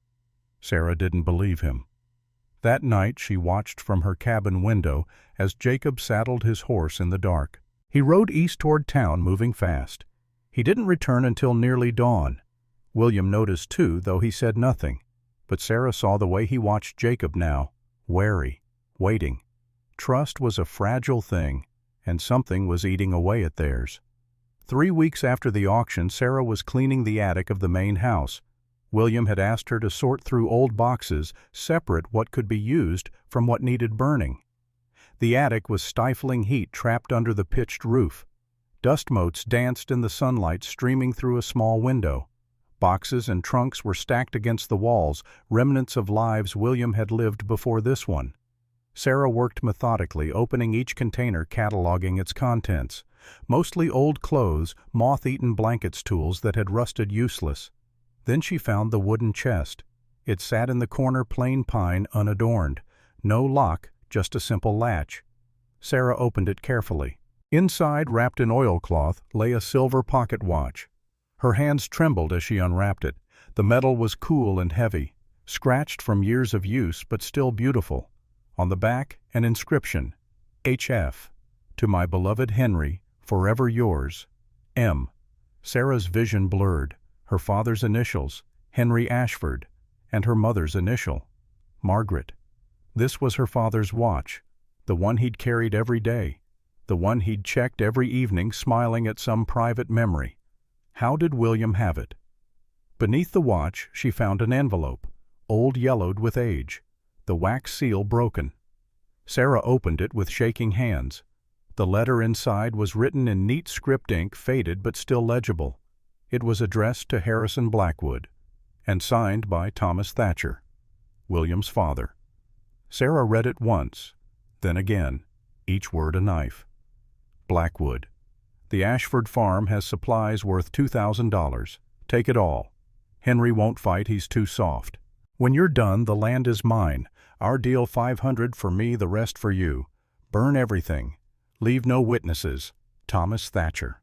Sarah didn't believe him. That night she watched from her cabin window as Jacob saddled his horse in the dark. He rode east toward town, moving fast. He didn't return until nearly dawn. William noticed too, though he said nothing. But Sarah saw the way he watched Jacob now, wary, waiting. Trust was a fragile thing, and something was eating away at theirs. 3 weeks after the auction, Sarah was cleaning the attic of the main house. William had asked her to sort through old boxes, separate what could be used from what needed burning. The attic was stifling heat trapped under the pitched roof. Dust motes danced in the sunlight streaming through a small window. Boxes and trunks were stacked against the walls, remnants of lives William had lived before this one. Sarah worked methodically, opening each container, cataloging its contents. Mostly old clothes, moth-eaten blankets, tools that had rusted useless. Then she found the wooden chest. It sat in the corner, plain pine, unadorned. No lock, just a simple latch. Sarah opened it carefully. Inside, wrapped in oilcloth, lay a silver pocket watch. Her hands trembled as she unwrapped it. The metal was cool and heavy, scratched from years of use, but still beautiful. On the back, an inscription, "H.F. To my beloved Henry, forever yours, M." Sarah's vision blurred. Her father's initials, Henry Ashford, and her mother's initial, Margaret. This was her father's watch, the one he'd carried every day, the one he'd checked every evening, smiling at some private memory. How did William have it? Beneath the watch she found an envelope, old, yellowed with age, the wax seal broken. Sarah opened it with shaking hands. The letter inside was written in neat script ink, faded but still legible. It was addressed to Harrison Blackwood, and signed by Thomas Thatcher, William's father. Sarah read it once, then again, each word a knife. Blackwood. The Ashford farm has supplies worth $2,000. Take it all. Henry won't fight, he's too soft. When you're done, the land is mine. Our deal $500 for me, the rest for you. Burn everything. Leave no witnesses. Thomas Thatcher.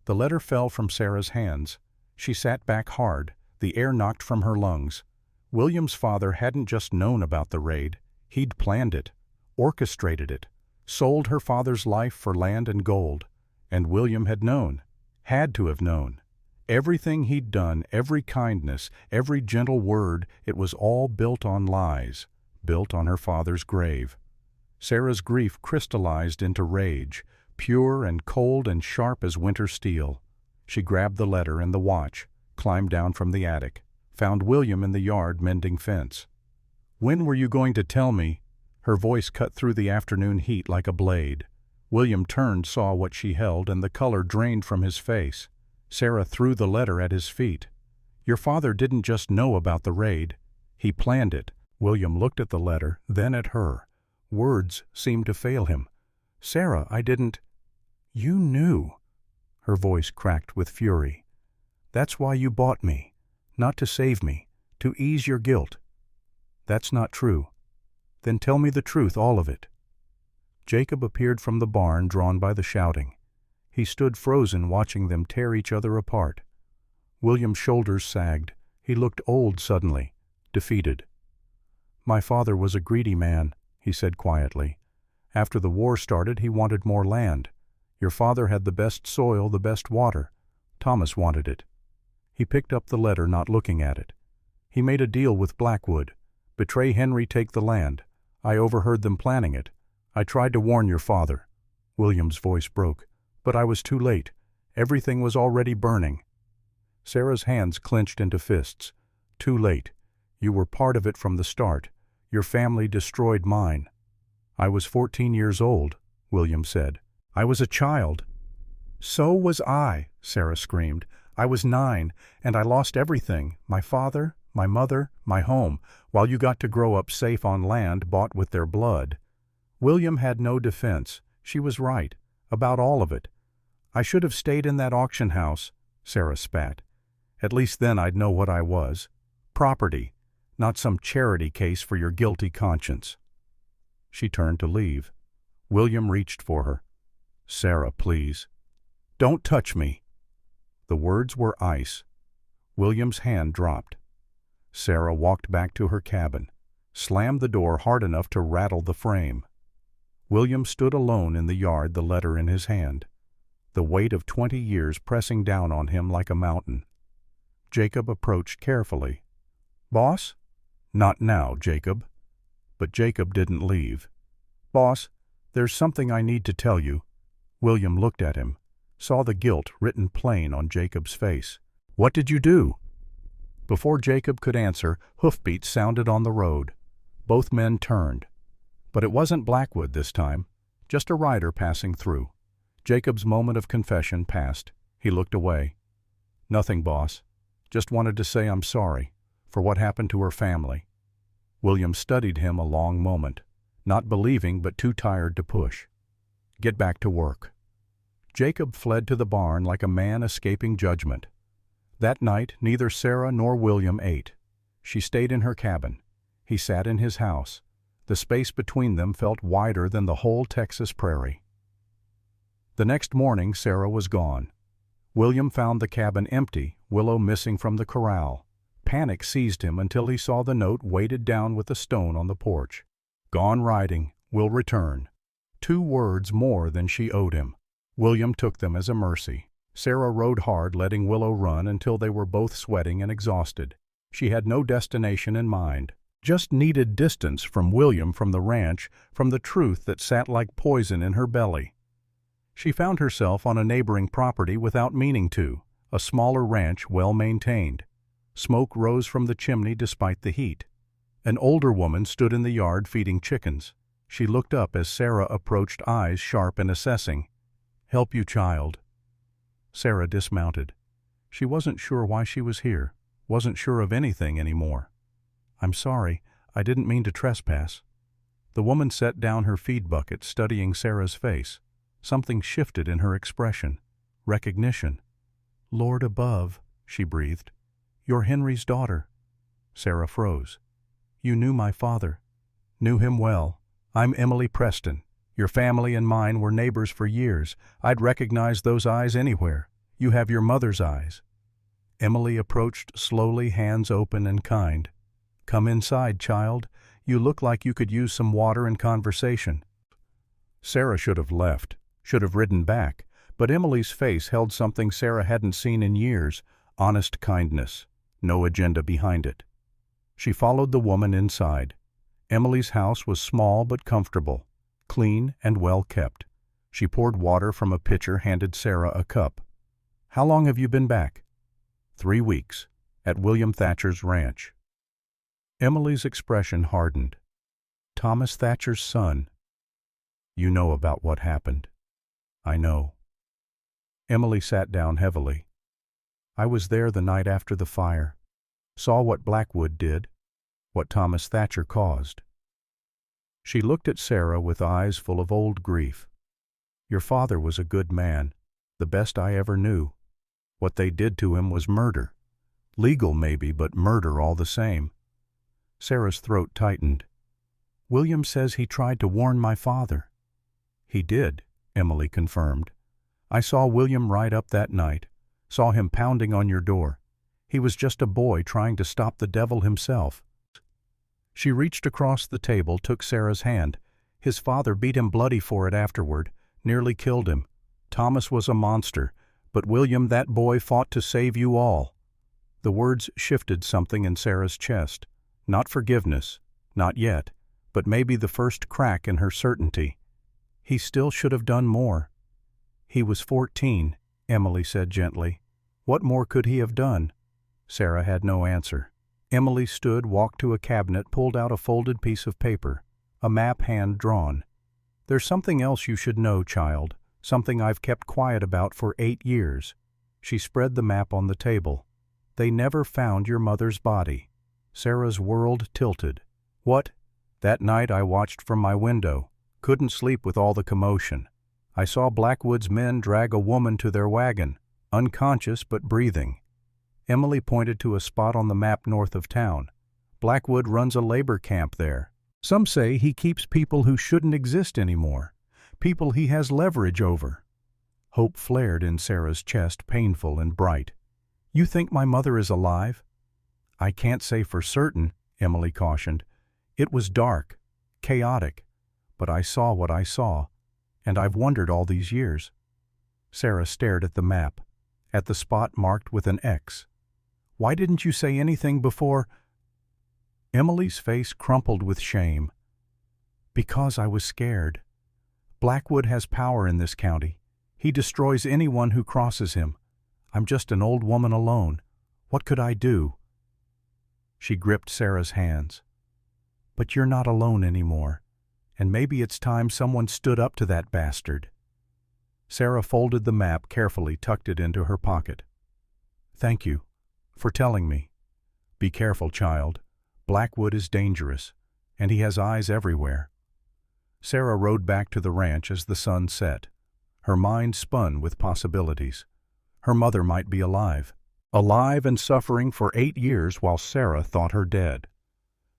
The letter fell from Sarah's hands. She sat back hard, the air knocked from her lungs. William's father hadn't just known about the raid. He'd planned it, orchestrated it, sold her father's life for land and gold. And William had known, had to have known. Everything he'd done, every kindness, every gentle word, it was all built on lies, built on her father's grave. Sarah's grief crystallized into rage, pure and cold and sharp as winter steel. She grabbed the letter and the watch, climbed down from the attic, found William in the yard mending fence. "When were you going to tell me?" Her voice cut through the afternoon heat like a blade. William turned, saw what she held, and the color drained from his face. Sarah threw the letter at his feet. "Your father didn't just know about the raid. He planned it." William looked at the letter, then at her. Words seemed to fail him. "Sarah, I didn't—" "You knew." Her voice cracked with fury. "That's why you bought me. Not to save me, to ease your guilt." "That's not true." "Then tell me the truth, all of it." Jacob appeared from the barn, drawn by the shouting. He stood frozen, watching them tear each other apart. William's shoulders sagged. He looked old suddenly, defeated. "My father was a greedy man," he said quietly. "After the war started, he wanted more land. Your father had the best soil, the best water. Thomas wanted it." He picked up the letter, not looking at it. "He made a deal with Blackwood. Betray Henry, take the land. I overheard them planning it. I tried to warn your father." William's voice broke. "But I was too late. Everything was already burning." Sarah's hands clenched into fists. "Too late. You were part of it from the start. Your family destroyed mine." "I was 14 years old," William said. "I was a child." "So was I," Sarah screamed. "I was 9, and I lost everything, my father, my mother, my home, while you got to grow up safe on land bought with their blood." William had no defense. She was right, about all of it. "I should have stayed in that auction house," Sarah spat. "At least then I'd know what I was. Property, not some charity case for your guilty conscience." She turned to leave. William reached for her. "Sarah, please." "Don't touch me." The words were ice. William's hand dropped. Sarah walked back to her cabin, slammed the door hard enough to rattle the frame. William stood alone in the yard, the letter in his hand, the weight of 20 years pressing down on him like a mountain. Jacob approached carefully. "Boss?" "Not now, Jacob." But Jacob didn't leave. "Boss, there's something I need to tell you." William looked at him, saw the guilt written plain on Jacob's face. "What did you do?" Before Jacob could answer, hoofbeats sounded on the road. Both men turned. But it wasn't Blackwood this time, just a rider passing through. Jacob's moment of confession passed. He looked away. "Nothing, boss. Just wanted to say I'm sorry for what happened to her family." William studied him a long moment, not believing but too tired to push. "Get back to work." Jacob fled to the barn like a man escaping judgment. That night neither Sarah nor William ate. She stayed in her cabin. He sat in his house. The space between them felt wider than the whole Texas prairie. The next morning Sarah was gone. William found the cabin empty, Willow missing from the corral. Panic seized him until he saw the note weighted down with a stone on the porch. "Gone riding, will return." 2 words more than she owed him. William took them as a mercy. Sarah rode hard, letting Willow run until they were both sweating and exhausted. She had no destination in mind, just needed distance from William, from the ranch, from the truth that sat like poison in her belly. She found herself on a neighboring property without meaning to, a smaller ranch well maintained. Smoke rose from the chimney despite the heat. An older woman stood in the yard feeding chickens. She looked up as Sarah approached, eyes sharp and assessing. "Help you, child." Sarah dismounted. She wasn't sure why she was here, wasn't sure of anything anymore. "I'm sorry, I didn't mean to trespass." The woman set down her feed bucket, studying Sarah's face. Something shifted in her expression. Recognition. "Lord above," she breathed. "You're Henry's daughter." Sarah froze. "You knew my father." "Knew him well. I'm Emily Preston. Your family and mine were neighbors for years. I'd recognize those eyes anywhere. You have your mother's eyes." Emily approached slowly, hands open and kind. "Come inside, child. You look like you could use some water and conversation." Sarah should have left, should have ridden back, but Emily's face held something Sarah hadn't seen in years, honest kindness, no agenda behind it. She followed the woman inside. Emily's house was small but comfortable, clean and well kept. She poured water from a pitcher, handed Sarah a cup. "How long have you been back?" 3 weeks, at William Thatcher's ranch." Emily's expression hardened. "Thomas Thatcher's son. You know about what happened." "I know." Emily sat down heavily. "I was there the night after the fire. Saw what Blackwood did, what Thomas Thatcher caused." She looked at Sarah with eyes full of old grief. "Your father was a good man, the best I ever knew. What they did to him was murder. Legal maybe, but murder all the same." Sarah's throat tightened. "William says he tried to warn my father." "He did," Emily confirmed. "I saw William ride up that night, saw him pounding on your door. He was just a boy trying to stop the devil himself. She reached across the table, took Sarah's hand. His father beat him bloody for it afterward, nearly killed him. Thomas was a monster, but William, that boy, fought to save you all. The words shifted something in Sarah's chest. Not forgiveness, not yet, but maybe the first crack in her certainty. He still should have done more. He was 14, Emily said gently. What more could he have done? Sarah had no answer. Emily stood, walked to a cabinet, pulled out a folded piece of paper, a map hand-drawn. There's something else you should know, child, something I've kept quiet about for 8 years. She spread the map on the table. They never found your mother's body. Sarah's world tilted. What? That night I watched from my window. Couldn't sleep with all the commotion. I saw Blackwood's men drag a woman to their wagon, unconscious but breathing. Emily pointed to a spot on the map north of town. Blackwood runs a labor camp there. Some say he keeps people who shouldn't exist anymore, people he has leverage over. Hope flared in Sarah's chest, painful and bright. You think my mother is alive? I can't say for certain, Emily cautioned. It was dark, chaotic, but I saw what I saw, and I've wondered all these years. Sarah stared at the map, at the spot marked with an X. Why didn't you say anything before? Emily's face crumpled with shame. Because I was scared. Blackwood has power in this county. He destroys anyone who crosses him. I'm just an old woman alone. What could I do? She gripped Sarah's hands. But you're not alone anymore, and maybe it's time someone stood up to that bastard. Sarah folded the map carefully, tucked it into her pocket. Thank you for telling me. Be careful, child. Blackwood is dangerous, and he has eyes everywhere. Sarah rode back to the ranch as the sun set. Her mind spun with possibilities. Her mother might be alive and suffering for 8 years while Sarah thought her dead.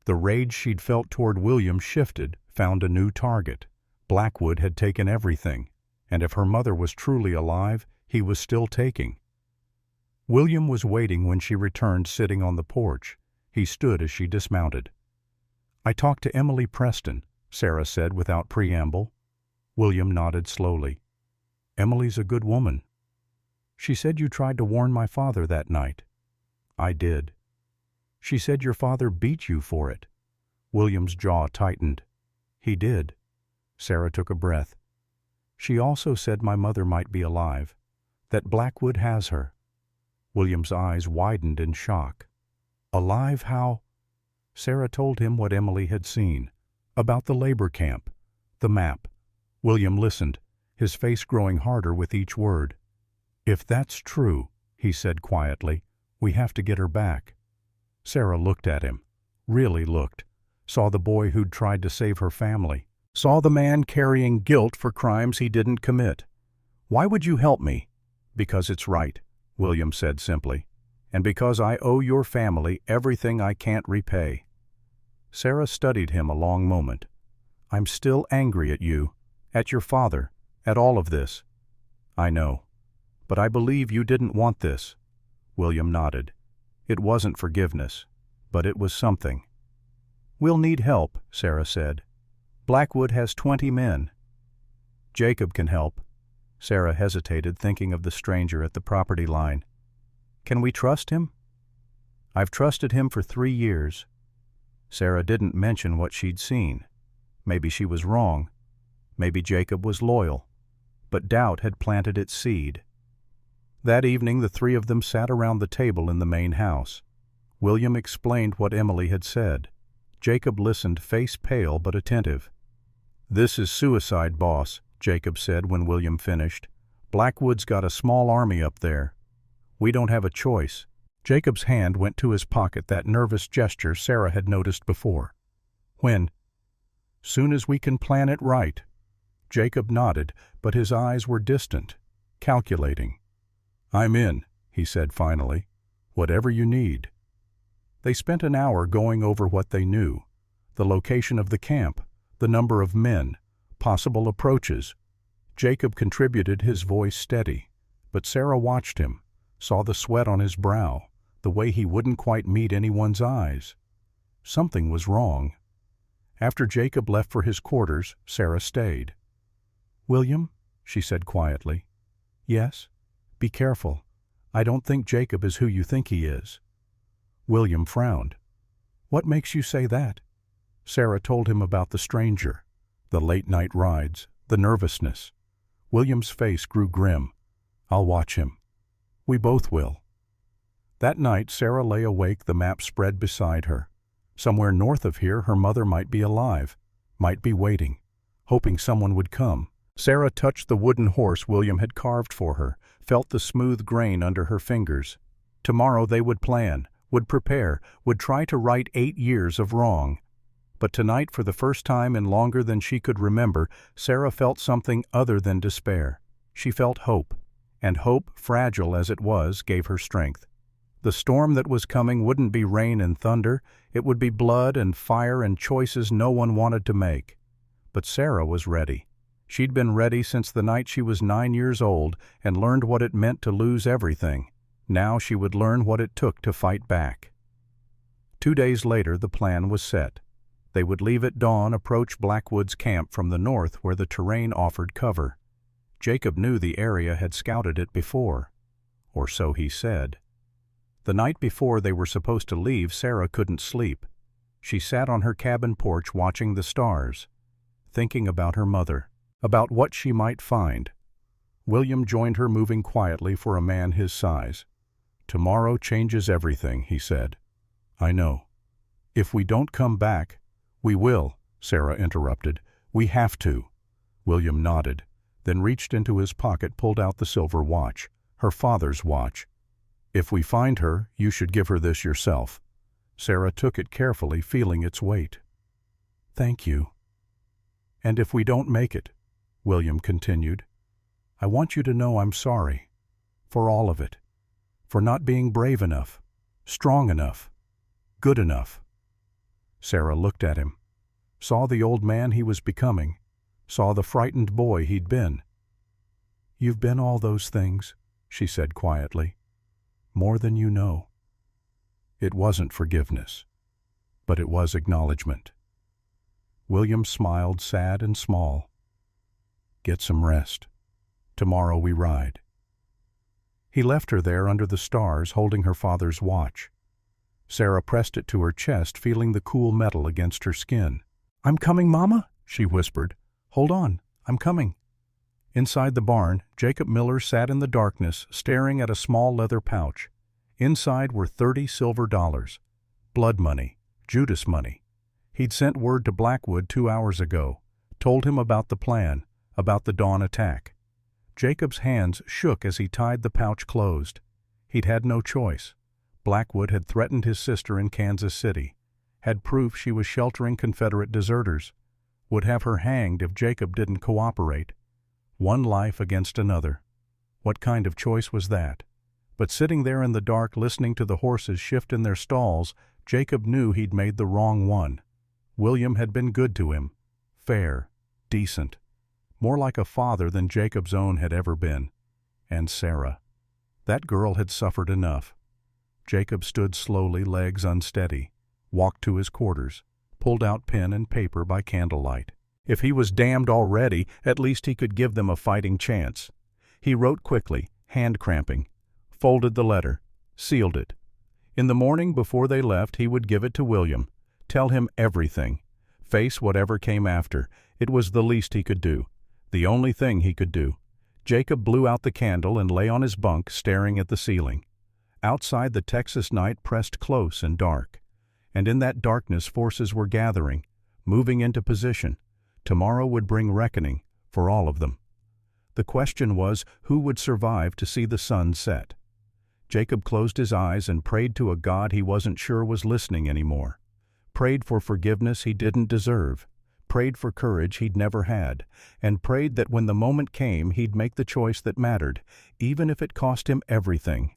The rage she'd felt toward William shifted, found a new target. Blackwood had taken everything, and if her mother was truly alive, he was still taking. William was waiting when she returned, sitting on the porch. He stood as she dismounted. I talked to Emily Preston, Sarah said without preamble. William nodded slowly. Emily's a good woman. She said you tried to warn my father that night. I did. She said your father beat you for it. William's jaw tightened. He did. Sarah took a breath. She also said my mother might be alive, that Blackwood has her. William's eyes widened in shock. Alive how? Sarah told him what Emily had seen, about the labor camp, the map. William listened, his face growing harder with each word. If that's true, he said quietly, we have to get her back. Sarah looked at him, really looked, saw the boy who'd tried to save her family, saw the man carrying guilt for crimes he didn't commit. Why would you help me? Because it's right, William said simply, and because I owe your family everything I can't repay. Sarah studied him a long moment. I'm still angry at you, at your father, at all of this. I know. But I believe you didn't want this. William nodded. It wasn't forgiveness, but it was something. We'll need help, Sarah said. Blackwood has 20 men. Jacob can help. Sarah hesitated, thinking of the stranger at the property line. Can we trust him? I've trusted him for 3 years. Sarah didn't mention what she'd seen. Maybe she was wrong. Maybe Jacob was loyal. But doubt had planted its seed. That evening the 3 of them sat around the table in the main house. William explained what Emily had said. Jacob listened, face pale but attentive. This is suicide, boss, Jacob said when William finished. Blackwood's got a small army up there. We don't have a choice. Jacob's hand went to his pocket, that nervous gesture Sarah had noticed before. When? Soon as we can plan it right. Jacob nodded, but his eyes were distant, calculating. I'm in, he said finally. Whatever you need. They spent an hour going over what they knew, the location of the camp, the number of men, possible approaches. Jacob contributed, his voice steady, but Sarah watched him, saw the sweat on his brow, the way he wouldn't quite meet anyone's eyes. Something was wrong. After Jacob left for his quarters, Sarah stayed. "William," she said quietly. "Yes? Be careful. I don't think Jacob is who you think he is." William frowned. "What makes you say that?" Sarah told him about the stranger, the late-night rides, the nervousness. William's face grew grim. "I'll watch him." "We both will." That night Sarah lay awake, the map spread beside her. Somewhere north of here her mother might be alive, might be waiting, hoping someone would come. Sarah touched the wooden horse William had carved for her, felt the smooth grain under her fingers. Tomorrow they would plan, would prepare, would try to right 8 years of wrong. But tonight, for the first time in longer than she could remember, Sarah felt something other than despair. She felt hope, and hope, fragile as it was, gave her strength. The storm that was coming wouldn't be rain and thunder, it would be blood and fire and choices no one wanted to make. But Sarah was ready. She'd been ready since the night she was 9 years old and learned what it meant to lose everything. Now she would learn what it took to fight back. 2 days later the plan was set. They would leave at dawn, approach Blackwood's camp from the north where the terrain offered cover. Jacob knew the area, had scouted it before. Or so he said. The night before they were supposed to leave, Sarah couldn't sleep. She sat on her cabin porch watching the stars, thinking about her mother, about what she might find. William joined her, moving quietly for a man his size. "Tomorrow changes everything," he said. "I know." "If we don't come back—" "We will," Sarah interrupted. "We have to." William nodded, then reached into his pocket, pulled out the silver watch, her father's watch. "If we find her, you should give her this yourself." Sarah took it carefully, feeling its weight. "Thank you." "And if we don't make it," William continued, "I want you to know I'm sorry. For all of it. For not being brave enough, strong enough, good enough." Sarah looked at him, saw the old man he was becoming, saw the frightened boy he'd been. "You've been all those things," she said quietly. "More than you know." It wasn't forgiveness, but it was acknowledgement. William smiled, sad and small. "Get some rest. Tomorrow we ride." He left her there under the stars, holding her father's watch. Sarah pressed it to her chest, feeling the cool metal against her skin. "I'm coming, Mama," she whispered. "Hold on, I'm coming." Inside the barn, Jacob Miller sat in the darkness, staring at a small leather pouch. Inside were $30 silver, blood money, Judas money. He'd sent word to Blackwood 2 hours ago, told him about the plan, about the dawn attack. Jacob's hands shook as he tied the pouch closed. He'd had no choice. Blackwood had threatened his sister in Kansas City, had proof she was sheltering Confederate deserters, would have her hanged if Jacob didn't cooperate. One life against another. What kind of choice was that? But sitting there in the dark, listening to the horses shift in their stalls, Jacob knew he'd made the wrong one. William had been good to him. Fair, decent. More like a father than Jacob's own had ever been. And Sarah. That girl had suffered enough. Jacob stood slowly, legs unsteady, walked to his quarters, pulled out pen and paper by candlelight. If he was damned already, at least he could give them a fighting chance. He wrote quickly, hand cramping, folded the letter, sealed it. In the morning before they left, he would give it to William, tell him everything, face whatever came after. It was the least he could do, the only thing he could do. Jacob blew out the candle and lay on his bunk, staring at the ceiling. Outside, the Texas night pressed close and dark. And in that darkness, forces were gathering, moving into position. Tomorrow would bring reckoning for all of them. The question was, who would survive to see the sun set? Jacob closed his eyes and prayed to a God he wasn't sure was listening anymore. Prayed for forgiveness he didn't deserve. Prayed for courage he'd never had. And prayed that when the moment came, he'd make the choice that mattered, even if it cost him everything.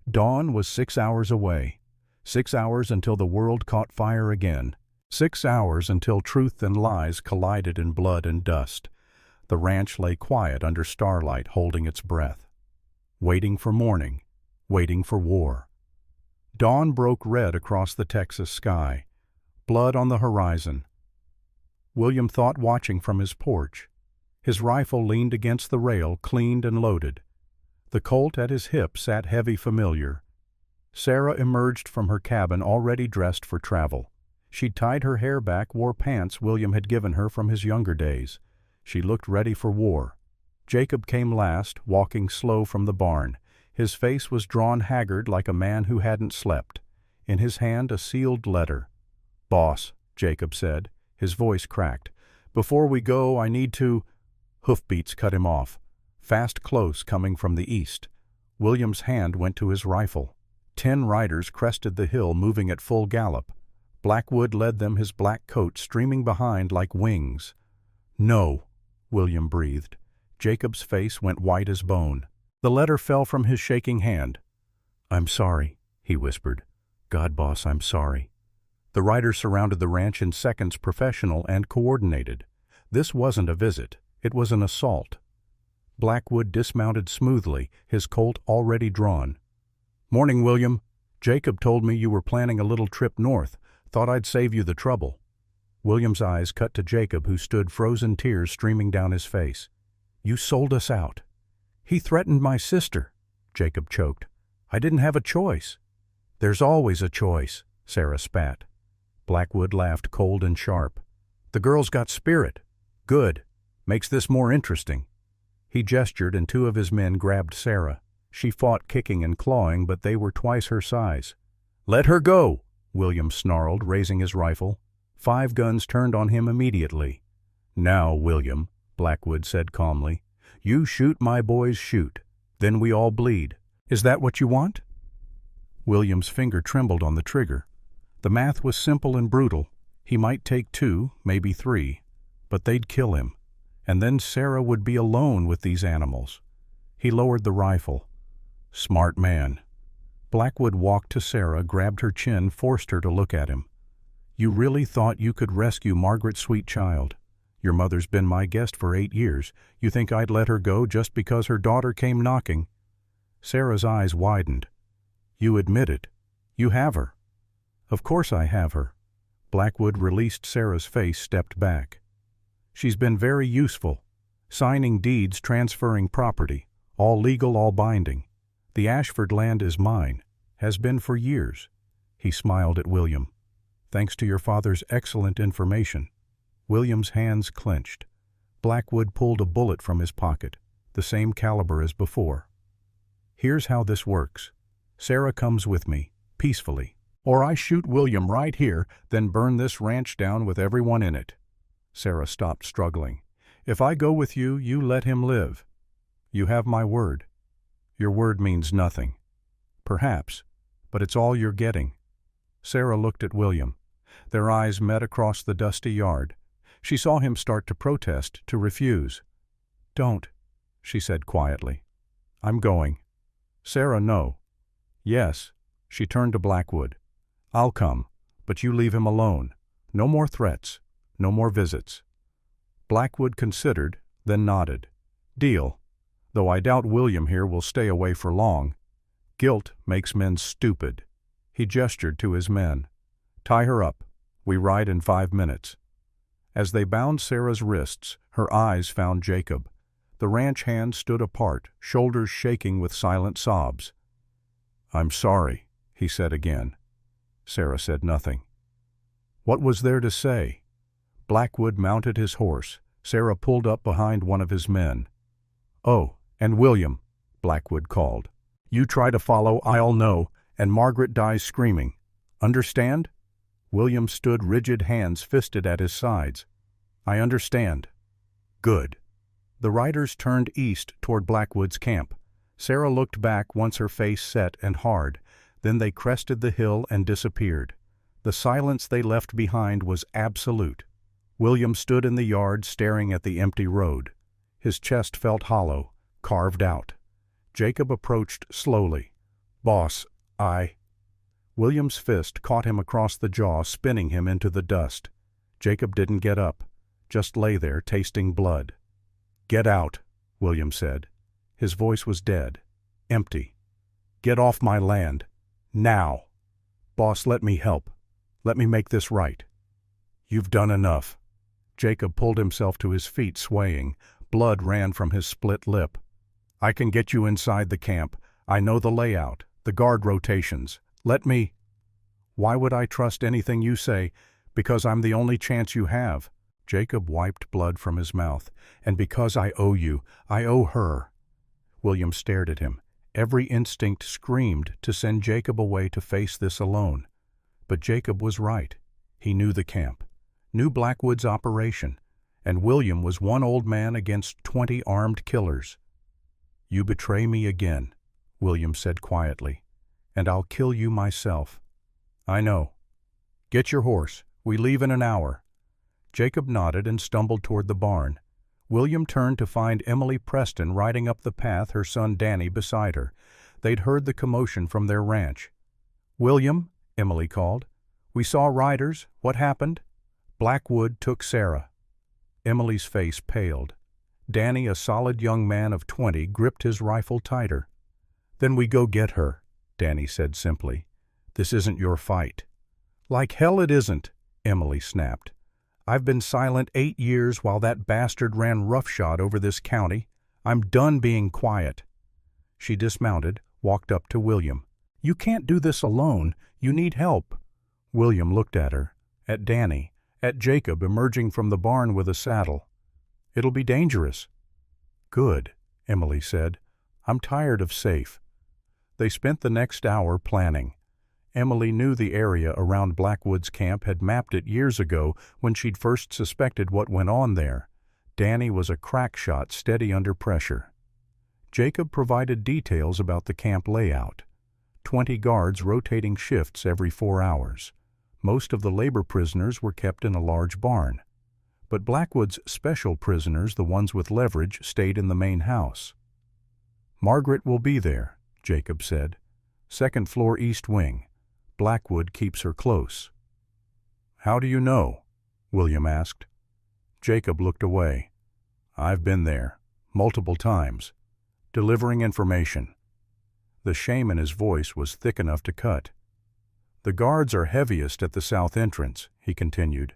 Dawn was 6 hours away. 6 hours until the world caught fire again. 6 hours until truth and lies collided in blood and dust. The ranch lay quiet under starlight, holding its breath. Waiting for morning. Waiting for war. Dawn broke red across the Texas sky. Blood on the horizon. William thought, watching from his porch. His rifle leaned against the rail, cleaned and loaded. The Colt at his hip sat heavy, familiar. Sarah emerged from her cabin already dressed for travel. She'd tied her hair back, wore pants William had given her from his younger days. She looked ready for war. Jacob came last, walking slow from the barn. His face was drawn haggard like a man who hadn't slept. In his hand a sealed letter. "Boss," Jacob said. His voice cracked. "Before we go, I need to—" Hoofbeats cut him off. Fast, close, coming from the east. William's hand went to his rifle. 10 riders crested the hill, moving at full gallop. Blackwood led them, his black coat streaming behind like wings. "No," William breathed. Jacob's face went white as bone. The letter fell from his shaking hand. "I'm sorry," he whispered. "God, boss, I'm sorry." The riders surrounded the ranch in seconds, professional and coordinated. This wasn't a visit. It was an assault. Blackwood dismounted smoothly, his Colt already drawn. "Morning, William. Jacob told me you were planning a little trip north. Thought I'd save you the trouble." William's eyes cut to Jacob, who stood, frozen, tears streaming down his face. "You sold us out." "He threatened my sister," Jacob choked. "I didn't have a choice." "There's always a choice," Sarah spat. Blackwood laughed, cold and sharp. "The girl's got spirit. Good. Makes this more interesting." He gestured, and 2 of his men grabbed Sarah. She fought, kicking and clawing, but they were twice her size. "Let her go," William snarled, raising his rifle. 5 guns turned on him immediately. "Now, William," Blackwood said calmly, "you shoot, my boys shoot. Then we all bleed. Is that what you want?" William's finger trembled on the trigger. The math was simple and brutal. He might take 2, maybe 3, but they'd kill him. And then Sarah would be alone with these animals. He lowered the rifle. "Smart man." Blackwood walked to Sarah, grabbed her chin, forced her to look at him. "You really thought you could rescue Margaret's sweet child? Your mother's been my guest for 8 years. You think I'd let her go just because her daughter came knocking?" Sarah's eyes widened. "You admit it. You have her." "Of course I have her." Blackwood released Sarah's face, stepped back. "She's been very useful. Signing deeds, transferring property. All legal, all binding. The Ashford land is mine. Has been for years." He smiled at William. "Thanks to your father's excellent information." William's hands clenched. Blackwood pulled a bullet from his pocket, the same caliber as before. "Here's how this works. Sarah comes with me, peacefully. Or I shoot William right here, then burn this ranch down with everyone in it." Sarah stopped struggling. "If I go with you, you let him live. You have my word." "Your word means nothing." "Perhaps, but it's all you're getting." Sarah looked at William. Their eyes met across the dusty yard. She saw him start to protest, to refuse. "Don't," she said quietly. "I'm going." "Sarah, no." "Yes." She turned to Blackwood. "I'll come, but you leave him alone. No more threats. No more visits." Blackwood considered, then nodded. "Deal. Though I doubt William here will stay away for long. Guilt makes men stupid." He gestured to his men. "Tie her up. We ride in 5 minutes." As they bound Sarah's wrists, her eyes found Jacob. The ranch hands stood apart, shoulders shaking with silent sobs. "I'm sorry," he said again. Sarah said nothing. What was there to say? Blackwood mounted his horse. Sarah pulled up behind one of his men. "Oh, and William," Blackwood called. "You try to follow, I'll know, and Margaret dies screaming. Understand?" William stood rigid, hands fisted at his sides. "I understand." "Good." The riders turned east toward Blackwood's camp. Sarah looked back, once her face set and hard. Then they crested the hill and disappeared. The silence they left behind was absolute. William stood in the yard, staring at the empty road. His chest felt hollow, carved out. Jacob approached slowly. "Boss, I—" William's fist caught him across the jaw, spinning him into the dust. Jacob didn't get up, just lay there, tasting blood. "Get out," William said. His voice was dead, empty. "Get off my land. Now." Boss, let me help. Let me make this right. You've done enough. Jacob pulled himself to his feet, swaying. Blood ran from his split lip. I can get you inside the camp. I know the layout, the guard rotations. Let me. Why would I trust anything you say? Because I'm the only chance you have. Jacob wiped blood from his mouth. And because I owe you, I owe her. William stared at him. Every instinct screamed to send Jacob away to face this alone. But Jacob was right. He knew the camp, knew Blackwood's operation, and William was one old man against 20 armed killers. You betray me again, William said quietly, and I'll kill you myself. I know. Get your horse. We leave in an hour. Jacob nodded and stumbled toward the barn. William turned to find Emily Preston riding up the path, her son Danny beside her. They'd heard the commotion from their ranch. William, Emily called. We saw riders. What happened? Blackwood took Sarah. Emily's face paled. Danny, a solid young man of 20, gripped his rifle tighter. Then we go get her, Danny said simply. This isn't your fight. Like hell it isn't, Emily snapped. I've been silent 8 years while that bastard ran roughshod over this county. I'm done being quiet. She dismounted, walked up to William. You can't do this alone. You need help. William looked at her, at Danny, at Jacob emerging from the barn with a saddle. It'll be dangerous. Good, Emily said. I'm tired of safe. They spent the next hour planning. Emily knew the area around Blackwood's camp, had mapped it years ago when she'd first suspected what went on there. Danny was a crack shot, steady under pressure. Jacob provided details about the camp layout. 20 guards rotating shifts every 4 hours. Most of the labor prisoners were kept in a large barn. But Blackwood's special prisoners, the ones with leverage, stayed in the main house. Margaret will be there, Jacob said. 2nd floor east wing. Blackwood keeps her close. How do you know? William asked. Jacob looked away. I've been there, multiple times, delivering information. The shame in his voice was thick enough to cut. The guards are heaviest at the south entrance, he continued,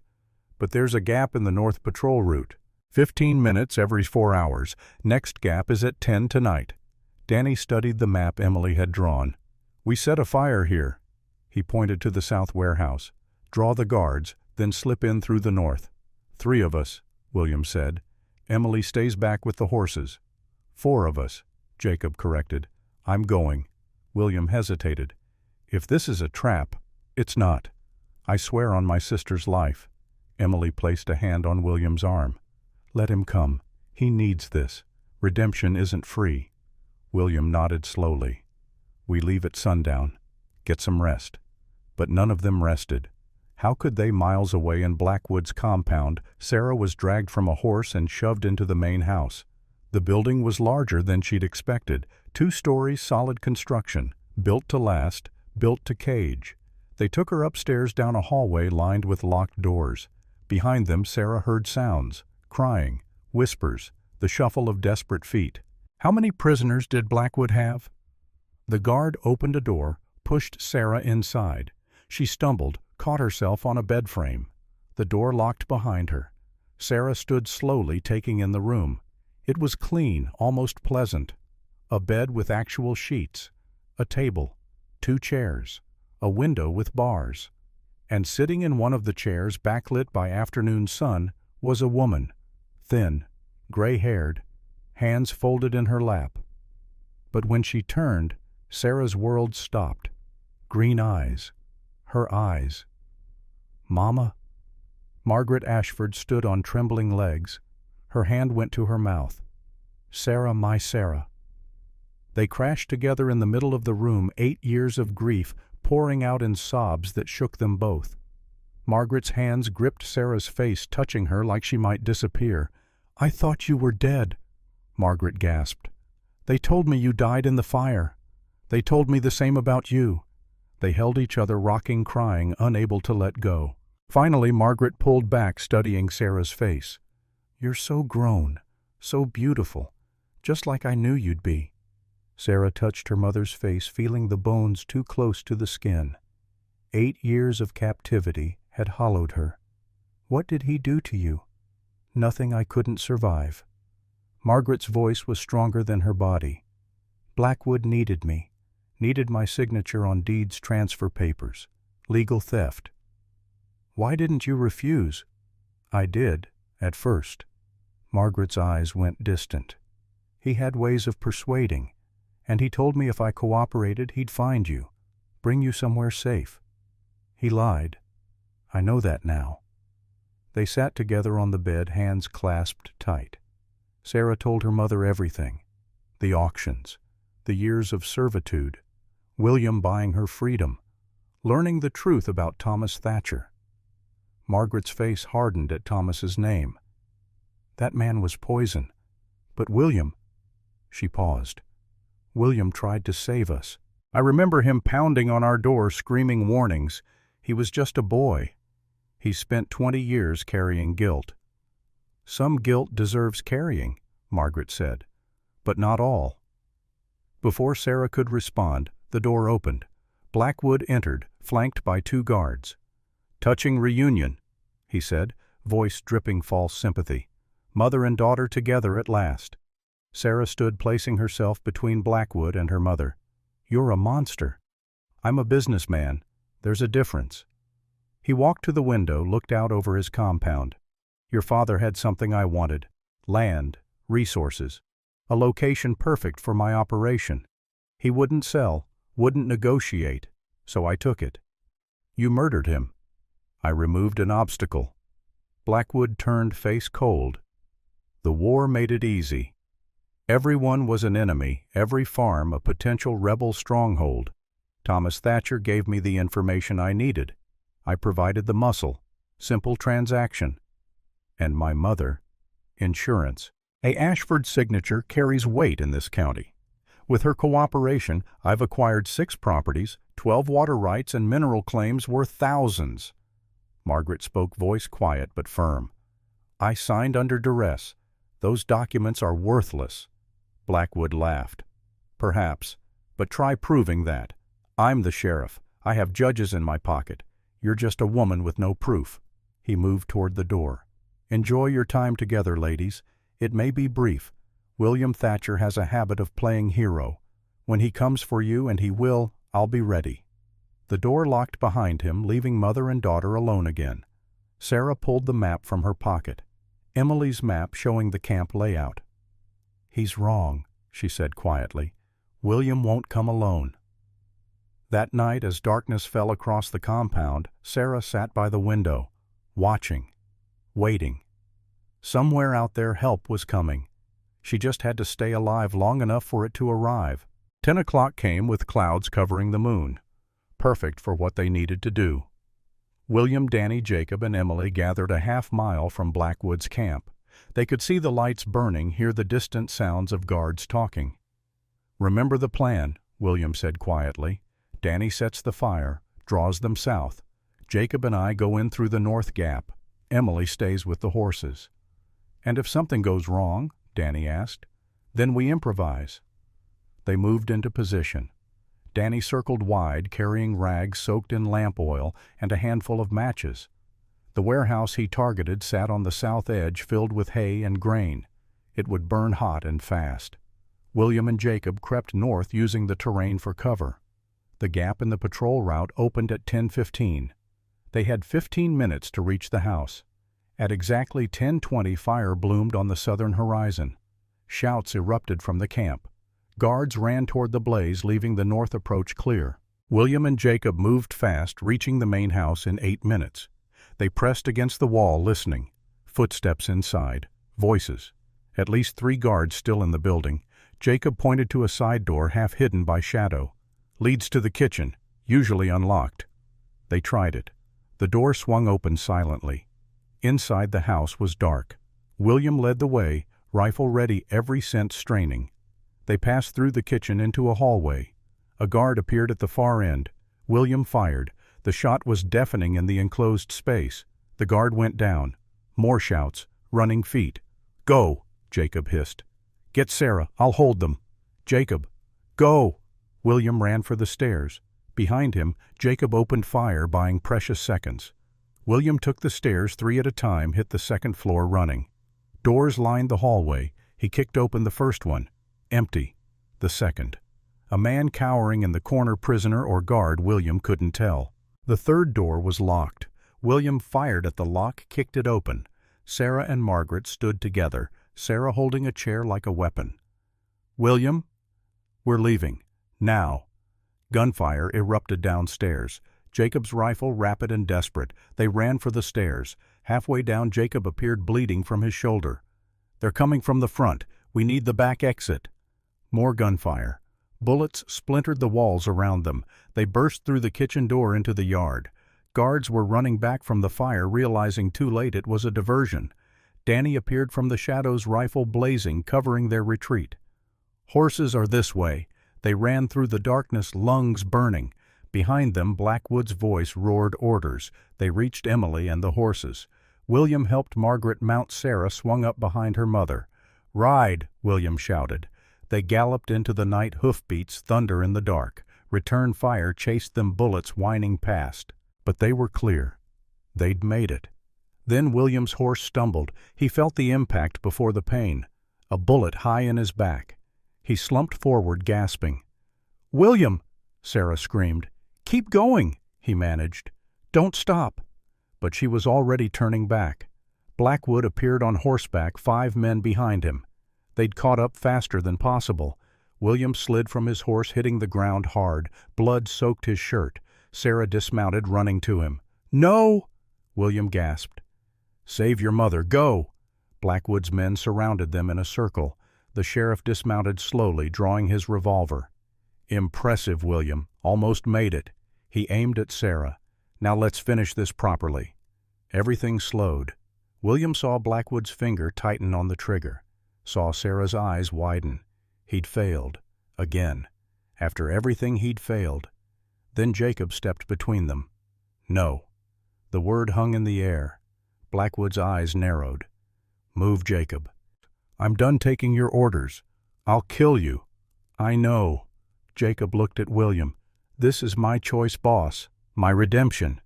but there's a gap in the north patrol route. 15 minutes every 4 hours. Next gap is at 10 tonight. Danny studied the map Emily had drawn. We set a fire here. He pointed to the south warehouse. Draw the guards, then slip in through the north. 3 of us, William said. Emily stays back with the horses. 4 of us, Jacob corrected. I'm going. William hesitated. If this is a trap, it's not. I swear on my sister's life. Emily placed a hand on William's arm. Let him come. He needs this. Redemption isn't free. William nodded slowly. We leave at sundown. Get some rest. But none of them rested. How could they, miles away in Blackwood's compound? Sarah was dragged from a horse and shoved into the main house. The building was larger than she'd expected. 2 stories, solid construction, built to last, built to cage. They took her upstairs down a hallway lined with locked doors. Behind them, Sarah heard sounds, crying, whispers, the shuffle of desperate feet. How many prisoners did Blackwood have? The guard opened a door, pushed Sarah inside. She stumbled, caught herself on a bed frame. The door locked behind her. Sarah stood slowly, taking in the room. It was clean, almost pleasant. A bed with actual sheets, a table, 2 chairs, a window with bars. And sitting in one of the chairs, backlit by afternoon sun, was a woman, thin, gray-haired, hands folded in her lap. But when she turned, Sarah's world stopped. Green eyes. Her eyes. Mama? Margaret Ashford stood on trembling legs. Her hand went to her mouth. Sarah, my Sarah. They crashed together in the middle of the room, 8 years of grief pouring out in sobs that shook them both. Margaret's hands gripped Sarah's face, touching her like she might disappear. I thought you were dead, Margaret gasped. They told me you died in the fire. They told me the same about you. They held each other, rocking, crying, unable to let go. Finally, Margaret pulled back, studying Sarah's face. You're so grown, so beautiful, just like I knew you'd be. Sarah touched her mother's face, feeling the bones too close to the skin. 8 years of captivity had hollowed her. "What did he do to you?" "Nothing I couldn't survive." Margaret's voice was stronger than her body. "Blackwood needed me, needed my signature on deeds transfer papers, legal theft." "Why didn't you refuse?" "I did, at first." Margaret's eyes went distant. "He had ways of persuading, and he told me if I cooperated he'd find you, bring you somewhere safe. He lied. I know that now." They sat together on the bed, hands clasped tight. Sarah told her mother everything: the auctions, the years of servitude, William buying her freedom, learning the truth about Thomas Thatcher. Margaret's face hardened at Thomas's name. That man was poison. But William— She paused. "William tried to save us. I remember him pounding on our door, screaming warnings. He was just a boy. He spent 20 years carrying guilt." "Some guilt deserves carrying," Margaret said, "but not all." Before Sarah could respond, the door opened. Blackwood entered, flanked by 2 guards. "Touching reunion," he said, voice dripping false sympathy. "Mother and daughter together at last." Sarah stood, placing herself between Blackwood and her mother. "You're a monster." "I'm a businessman. There's a difference." He walked to the window, looked out over his compound. "Your father had something I wanted: land, resources, a location perfect for my operation. He wouldn't sell, wouldn't negotiate, so I took it." "You murdered him." "I removed an obstacle." Blackwood turned face cold. "The war made it easy. Everyone was an enemy, every farm a potential rebel stronghold. Thomas Thatcher gave me the information I needed. I provided the muscle, simple transaction. And my mother, insurance. A Ashford signature carries weight in this county. With her cooperation, I've acquired 6 properties, 12 water rights, and mineral claims worth thousands." Margaret spoke, voice quiet but firm. "I signed under duress. Those documents are worthless." Blackwood laughed. "Perhaps, but try proving that. I'm the sheriff. I have judges in my pocket. You're just a woman with no proof." He moved toward the door. "Enjoy your time together, ladies. It may be brief. William Thatcher has a habit of playing hero. When he comes for you, and he will, I'll be ready." The door locked behind him, leaving mother and daughter alone again. Sarah pulled the map from her pocket. Emily's map showing the camp layout. "He's wrong," she said quietly. "William won't come alone." That night, as darkness fell across the compound, Sarah sat by the window, watching, waiting. Somewhere out there help was coming. She just had to stay alive long enough for it to arrive. 10 o'clock came with clouds covering the moon. Perfect for what they needed to do. William, Danny, Jacob, and Emily gathered a half-mile from Blackwood's camp. They could see the lights burning, hear the distant sounds of guards talking. "Remember the plan," William said quietly. "Danny sets the fire, draws them south. Jacob and I go in through the north gap. Emily stays with the horses." "And if something goes wrong?" Danny asked. "Then we improvise." They moved into position. Danny circled wide, carrying rags soaked in lamp oil and a handful of matches. The warehouse he targeted sat on the south edge, filled with hay and grain. It would burn hot and fast. William and Jacob crept north, using the terrain for cover. The gap in the patrol route opened at 10:15. They had 15 minutes to reach the house. At exactly 10:20, fire bloomed on the southern horizon. Shouts erupted from the camp. Guards ran toward the blaze, leaving the north approach clear. William and Jacob moved fast, reaching the main house in 8 minutes. They pressed against the wall, listening. Footsteps inside. Voices. At least 3 guards still in the building. Jacob pointed to a side door half hidden by shadow. "Leads to the kitchen, usually unlocked." They tried it. The door swung open silently. Inside the house was dark. William led the way, rifle ready, every sense straining. They passed through the kitchen into a hallway. A guard appeared at the far end. William fired. The shot was deafening in the enclosed space. The guard went down. More shouts, running feet. "Go," Jacob hissed. "Get Sarah, I'll hold them." "Jacob, go!" William ran for the stairs. Behind him, Jacob opened fire, buying precious seconds. William took the stairs 3 at a time, hit the second floor running. Doors lined the hallway. He kicked open the first one. Empty. The second. A man cowering in the corner, prisoner or guard, William couldn't tell. The third door was locked. William fired at the lock, kicked it open. Sarah and Margaret stood together, Sarah holding a chair like a weapon. "William, we're leaving. Now." Gunfire erupted downstairs. Jacob's rifle rapid and desperate. They ran for the stairs. Halfway down, Jacob appeared bleeding from his shoulder. "They're coming from the front. We need the back exit." More gunfire. Bullets splintered the walls around them. They burst through the kitchen door into the yard. Guards were running back from the fire, realizing too late it was a diversion. Danny appeared from the shadows, rifle blazing, covering their retreat. "Horses are this way." They ran through the darkness, lungs burning. Behind them, Blackwood's voice roared orders. They reached Emily and the horses. William helped Margaret mount. Sarah swung up behind her mother. "Ride!" William shouted. They galloped into the night, hoofbeats, thunder in the dark. Return fire chased them, bullets whining past. But they were clear. They'd made it. Then William's horse stumbled. He felt the impact before the pain. A bullet high in his back. He slumped forward, gasping. "William!" Sarah screamed. "Keep going!" he managed. "Don't stop!" But she was already turning back. Blackwood appeared on horseback, 5 men behind him. They'd caught up faster than possible. William slid from his horse, hitting the ground hard. Blood soaked his shirt. Sarah dismounted, running to him. "No!" William gasped. "Save your mother. Go!" Blackwood's men surrounded them in a circle. The sheriff dismounted slowly, drawing his revolver. "Impressive, William. Almost made it." He aimed at Sarah. "Now let's finish this properly." Everything slowed. William saw Blackwood's finger tighten on the trigger. Saw Sarah's eyes widen. He'd failed. Again. After everything, he'd failed. Then Jacob stepped between them. "No." The word hung in the air. Blackwood's eyes narrowed. "Move, Jacob." "I'm done taking your orders. I'll kill you." "I know." Jacob looked at William. "This is my choice, boss. My redemption."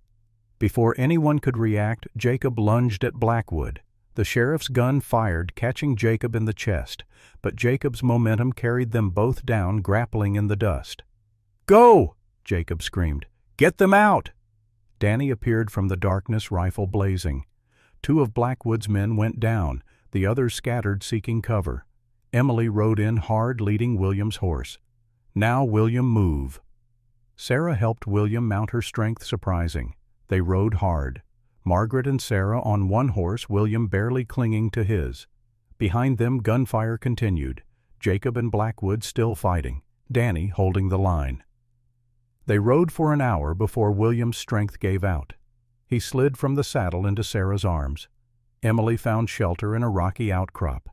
Before anyone could react, Jacob lunged at Blackwood. The sheriff's gun fired, catching Jacob in the chest, but Jacob's momentum carried them both down, grappling in the dust. "Go!" Jacob screamed. "Get them out!" Danny appeared from the darkness, rifle blazing. 2 of Blackwood's men went down. The others scattered, seeking cover. Emily rode in hard, leading William's horse. "Now, William, move." Sarah helped William mount, her strength surprising. They rode hard. Margaret and Sarah on one horse, William barely clinging to his. Behind them, gunfire continued. Jacob and Blackwood still fighting, Danny holding the line. They rode for an hour before William's strength gave out. He slid from the saddle into Sarah's arms. Emily found shelter in a rocky outcrop.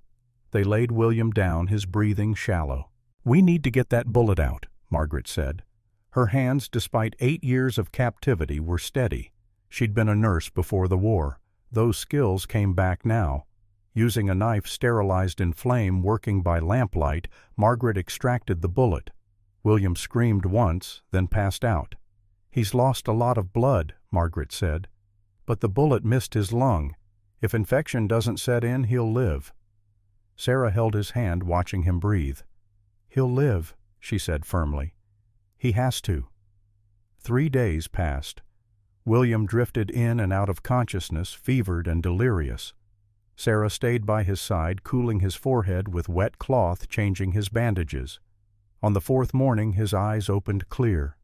They laid William down, his breathing shallow. "We need to get that bullet out," Margaret said. Her hands, despite 8 years of captivity, were steady. She'd been a nurse before the war. Those skills came back now. Using a knife sterilized in flame, working by lamplight, Margaret extracted the bullet. William screamed once, then passed out. "He's lost a lot of blood," Margaret said. "But the bullet missed his lung. If infection doesn't set in, he'll live." Sarah held his hand, watching him breathe. "He'll live," she said firmly. "He has to." 3 days passed. William drifted in and out of consciousness, fevered and delirious. Sarah stayed by his side, cooling his forehead with wet cloth, changing his bandages. On the 4th morning, his eyes opened clear.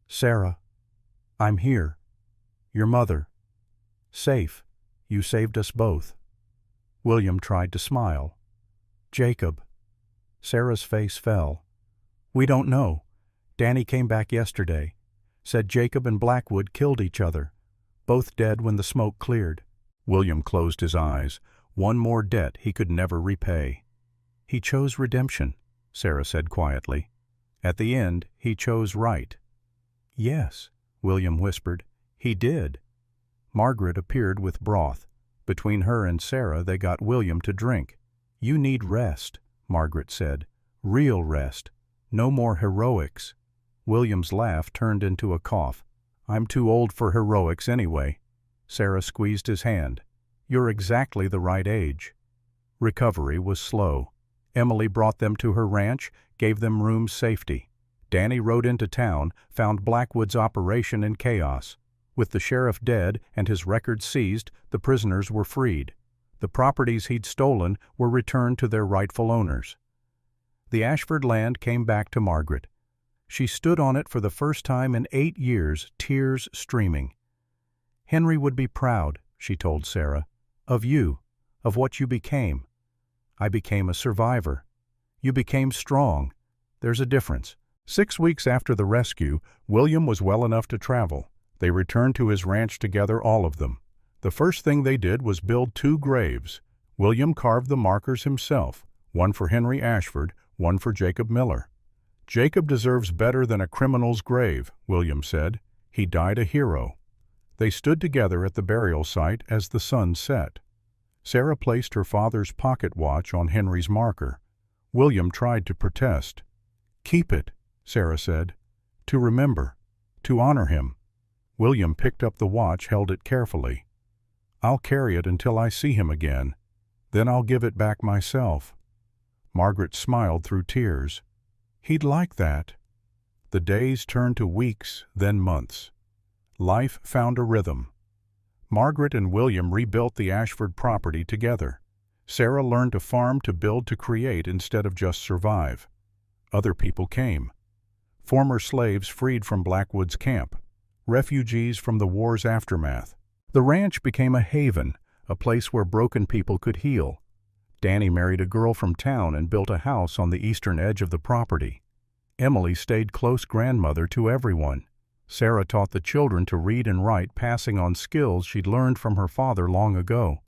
"Sarah, I'm here. Your mother. Safe. You saved us both." William tried to smile. "Jacob." Sarah's face fell. "We don't know. Danny came back yesterday. Said Jacob and Blackwood killed each other. Both dead when the smoke cleared." William closed his eyes. One more debt he could never repay. "He chose redemption," Sarah said quietly. "At the end, he chose right." "Yes," William whispered. "He did." Margaret appeared with broth. Between her and Sarah, they got William to drink. "You need rest," Margaret said. "Real rest. No more heroics." William's laugh turned into a cough. "I'm too old for heroics anyway." Sarah squeezed his hand. "You're exactly the right age." Recovery was slow. Emily brought them to her ranch, gave them room safety. Danny rode into town, found Blackwood's operation in chaos. With the sheriff dead and his records seized, the prisoners were freed. The properties he'd stolen were returned to their rightful owners. The Ashford land came back to Margaret. She stood on it for the first time in 8 years, tears streaming. "Henry would be proud," she told Sarah, "of you, of what you became. I became a survivor. You became strong. There's a difference." 6 weeks after the rescue, William was well enough to travel. They returned to his ranch together, all of them. The first thing they did was build 2 graves. William carved the markers himself, one for Henry Ashford, one for Jacob Miller. "Jacob deserves better than a criminal's grave," William said. "He died a hero." They stood together at the burial site as the sun set. Sarah placed her father's pocket watch on Henry's marker. William tried to protest. "Keep it," Sarah said. "To remember, to honor him." William picked up the watch, held it carefully. "I'll carry it until I see him again. Then I'll give it back myself." Margaret smiled through tears. "He'd like that." The days turned to weeks, then months. Life found a rhythm. Margaret and William rebuilt the Ashford property together. Sarah learned to farm, to build, to create instead of just survive. Other people came. Former slaves freed from Blackwood's camp. Refugees from the war's aftermath. The ranch became a haven, a place where broken people could heal. Danny married a girl from town and built a house on the eastern edge of the property. Emily stayed close grandmother to everyone. Sarah taught the children to read and write, passing on skills she'd learned from her father long ago.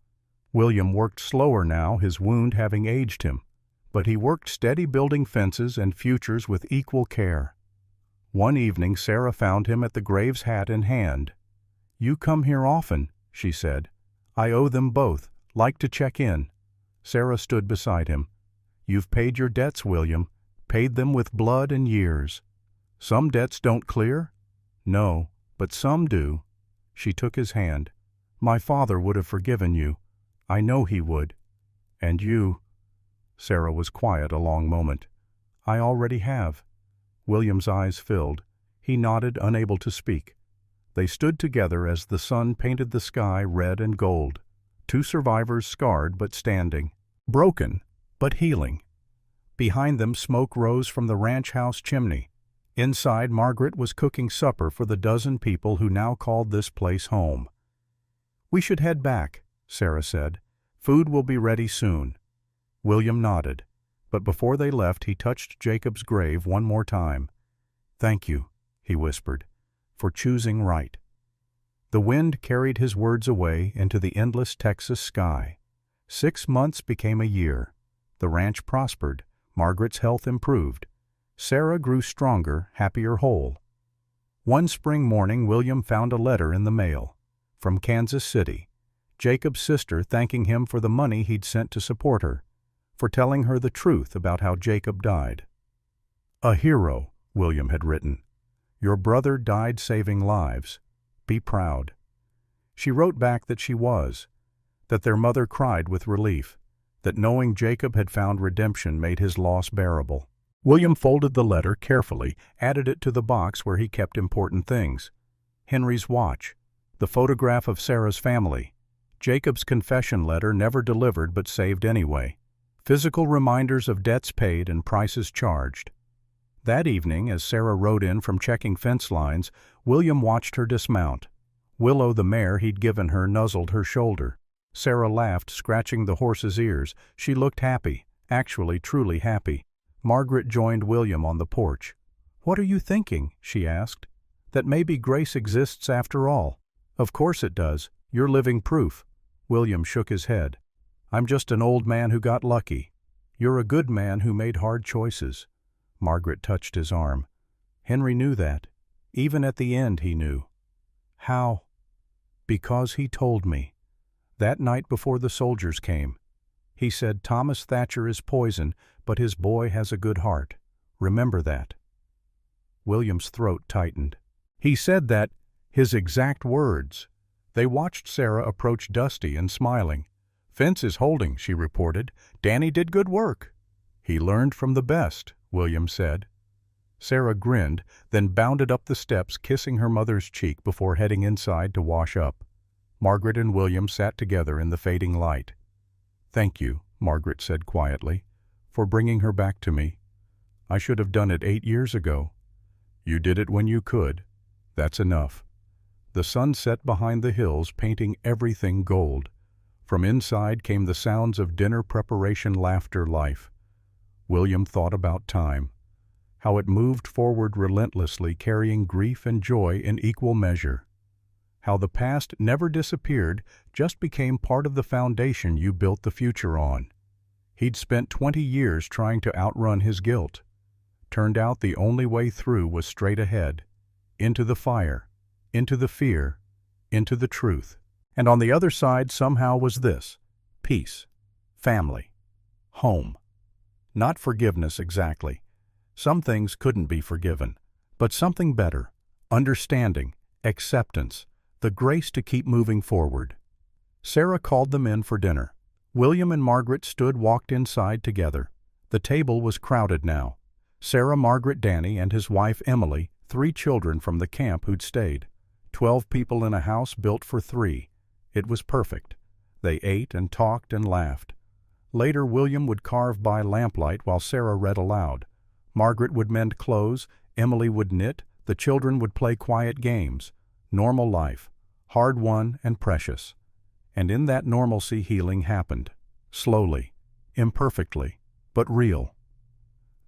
William worked slower now, his wound having aged him. But he worked steady, building fences and futures with equal care. One evening Sarah found him at the graves, hat in hand. "You come here often," she said. "I owe them both. Like to check in." Sarah stood beside him. "You've paid your debts, William, paid them with blood and years. Some debts don't clear?" "No, but some do." She took his hand. "My father would have forgiven you. I know he would. And you—" Sarah was quiet a long moment. "I already have." William's eyes filled. He nodded, unable to speak. They stood together as the sun painted the sky red and gold. 2 survivors, scarred but standing. Broken, but healing. Behind them smoke rose from the ranch house chimney. Inside, Margaret was cooking supper for the dozen people who now called this place home. "We should head back," Sarah said. "Food will be ready soon." William nodded, but before they left he touched Jacob's grave one more time. "Thank you," he whispered, "for choosing right." The wind carried his words away into the endless Texas sky. 6 months became a year. The ranch prospered. Margaret's health improved. Sarah grew stronger, happier, whole. One spring morning William found a letter in the mail. From Kansas City. Jacob's sister thanking him for the money he'd sent to support her. For telling her the truth about how Jacob died. "A hero," William had written. "Your brother died saving lives. Be proud." She wrote back that she was. That their mother cried with relief. That knowing Jacob had found redemption made his loss bearable. William folded the letter carefully, added it to the box where he kept important things. Henry's watch. The photograph of Sarah's family. Jacob's confession letter, never delivered but saved anyway. Physical reminders of debts paid and prices charged. That evening, as Sarah rode in from checking fence lines, William watched her dismount. Willow, the mare he'd given her, nuzzled her shoulder. Sarah laughed, scratching the horse's ears. She looked happy, actually truly happy. Margaret joined William on the porch. "What are you thinking?" she asked. "That maybe grace exists after all." "Of course it does. You're living proof." William shook his head. "I'm just an old man who got lucky. You're a good man who made hard choices." Margaret touched his arm. "Henry knew that. Even at the end he knew." "How?" "Because he told me. That night before the soldiers came. He said, 'Thomas Thatcher is poison, but his boy has a good heart. Remember that.'" William's throat tightened. He said that, his exact words. They watched Sarah approach Dusty and smiling. "Fence is holding," she reported. "Danny did good work." "He learned from the best," William said. Sarah grinned, then bounded up the steps, kissing her mother's cheek before heading inside to wash up. Margaret and William sat together in the fading light. "Thank you," Margaret said quietly, "for bringing her back to me. I should have done it 8 years ago." "You did it when you could. That's enough." The sun set behind the hills, painting everything gold. From inside came the sounds of dinner preparation, laughter, life. William thought about time, how it moved forward relentlessly, carrying grief and joy in equal measure. How the past never disappeared, just became part of the foundation you built the future on. He'd spent 20 years trying to outrun his guilt. Turned out the only way through was straight ahead, into the fire, into the fear, into the truth. And on the other side somehow was this: peace, family, home. Not forgiveness exactly. Some things couldn't be forgiven, but something better: understanding, acceptance, the grace to keep moving forward. Sarah called them in for dinner. William and Margaret walked inside together. The table was crowded now. Sarah, Margaret, Danny, and his wife Emily, 3 children from the camp who'd stayed. 12 people in a house built for 3. It was perfect. They ate and talked and laughed. Later, William would carve by lamplight while Sarah read aloud. Margaret would mend clothes, Emily would knit, the children would play quiet games. Normal life, hard-won and precious. And in that normalcy healing happened. Slowly, imperfectly, but real.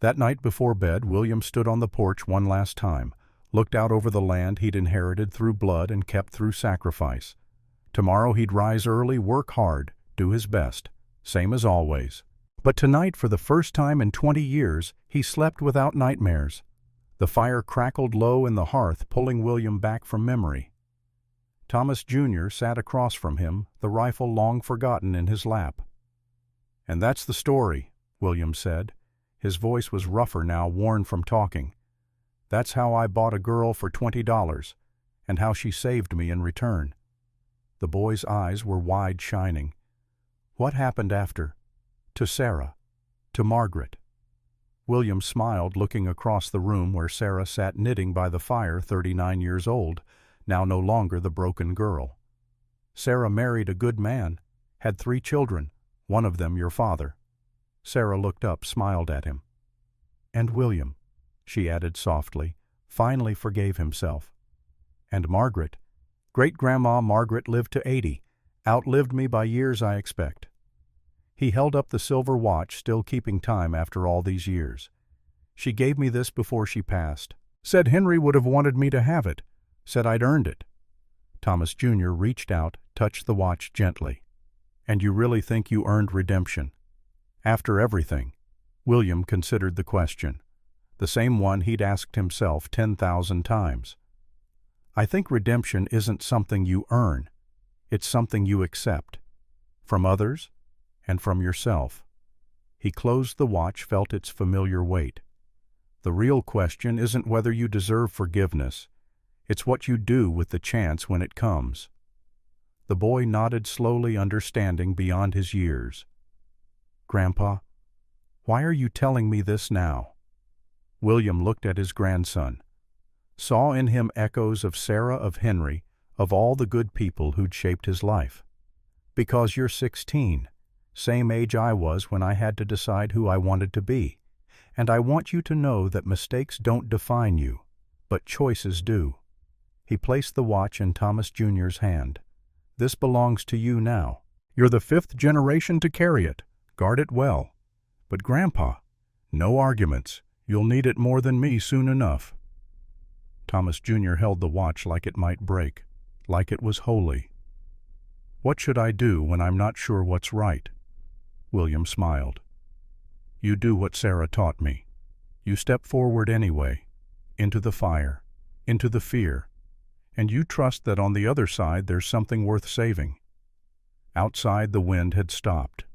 That night before bed, William stood on the porch one last time, looked out over the land he'd inherited through blood and kept through sacrifice. Tomorrow he'd rise early, work hard, do his best, same as always. But tonight, for the first time in 20 years, he slept without nightmares. The fire crackled low in the hearth, pulling William back from memory. Thomas Jr. sat across from him, the rifle long forgotten in his lap. "And that's the story," William said. His voice was rougher now, worn from talking. "That's how I bought a girl for $20, and how she saved me in return." The boy's eyes were wide, shining. "What happened after? To Sarah? To Margaret?" William smiled, looking across the room where Sarah sat knitting by the fire, 39 years old, now no longer the broken girl. "Sarah married a good man, had 3 children, one of them your father." Sarah looked up, smiled at him. "And William," she added softly, finally forgave himself. "And Margaret. Great-Grandma Margaret lived to 80, outlived me by years, I expect." He held up the silver watch, still keeping time after all these years. "She gave me this before she passed. Said Henry would have wanted me to have it. Said I'd earned it." Thomas Jr. reached out, touched the watch gently. "And you really think you earned redemption? After everything?" William considered the question, the same one he'd asked himself 10,000 times. "I think redemption isn't something you earn. It's something you accept. From others, and from yourself." He closed the watch, felt its familiar weight. "The real question isn't whether you deserve forgiveness. It's what you do with the chance when it comes." The boy nodded slowly, understanding beyond his years. "Grandpa, why are you telling me this now?" William looked at his grandson, saw in him echoes of Sarah, of Henry, of all the good people who'd shaped his life. "Because you're 16, same age I was when I had to decide who I wanted to be, and I want you to know that mistakes don't define you, but choices do." He placed the watch in Thomas Jr.'s hand. "This belongs to you now. You're the 5th generation to carry it. Guard it well. But Grandpa, no arguments. You'll need it more than me soon enough." Thomas Jr. held the watch like it might break, like it was holy. "What should I do when I'm not sure what's right?" William smiled. "You do what Sarah taught me. You step forward anyway, into the fire, into the fear, and you trust that on the other side there's something worth saving." Outside the wind had stopped.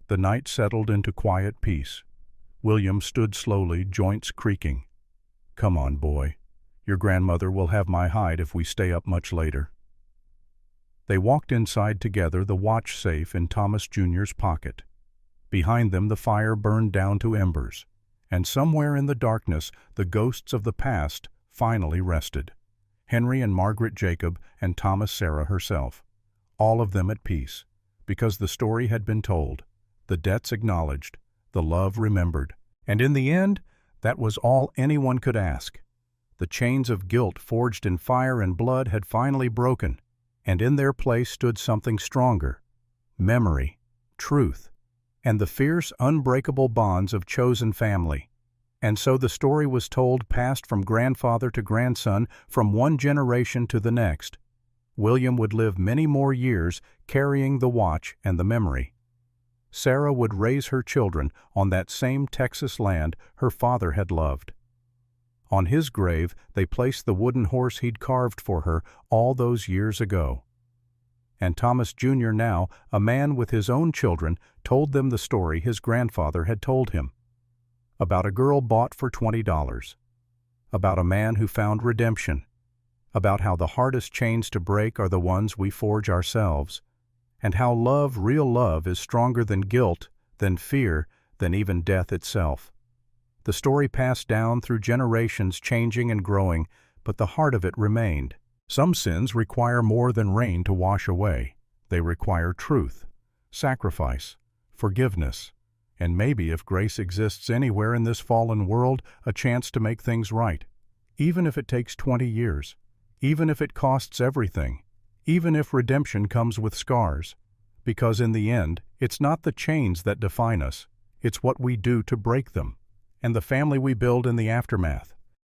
The night settled into quiet peace. William stood slowly, joints creaking. Come on, boy. Your grandmother will have my hide if we stay up much later. They walked inside together, the watch safe in Thomas Jr.'s pocket. Behind them the fire burned down to embers, and somewhere in the darkness the ghosts of the past finally rested. Henry and Margaret Jacob and Thomas Sarah herself, all of them at peace, because the story had been told, the debts acknowledged, the love remembered. And in the end, that was all anyone could ask. The chains of guilt forged in fire and blood had finally broken, and in their place stood something stronger: memory, truth, and the fierce, unbreakable bonds of chosen family. And so the story was told, passed from grandfather to grandson, from one generation to the next. William would live many more years carrying the watch and the memory. Sarah would raise her children on that same Texas land her father had loved. On his grave they placed the wooden horse he'd carved for her all those years ago. And Thomas Jr., now a man with his own children, told them the story his grandfather had told him. About a girl bought for $20. About a man who found redemption. About how the hardest chains to break are the ones we forge ourselves. And how love, real love, is stronger than guilt, than fear, than even death itself. The story passed down through generations, changing and growing, but the heart of it remained. Some sins require more than rain to wash away. They require truth, sacrifice, forgiveness, and maybe, if grace exists anywhere in this fallen world, a chance to make things right. Even if it takes 20 years, even if it costs everything, even if redemption comes with scars. Because in the end, it's not the chains that define us, it's what we do to break them, and the family we build in the aftermath.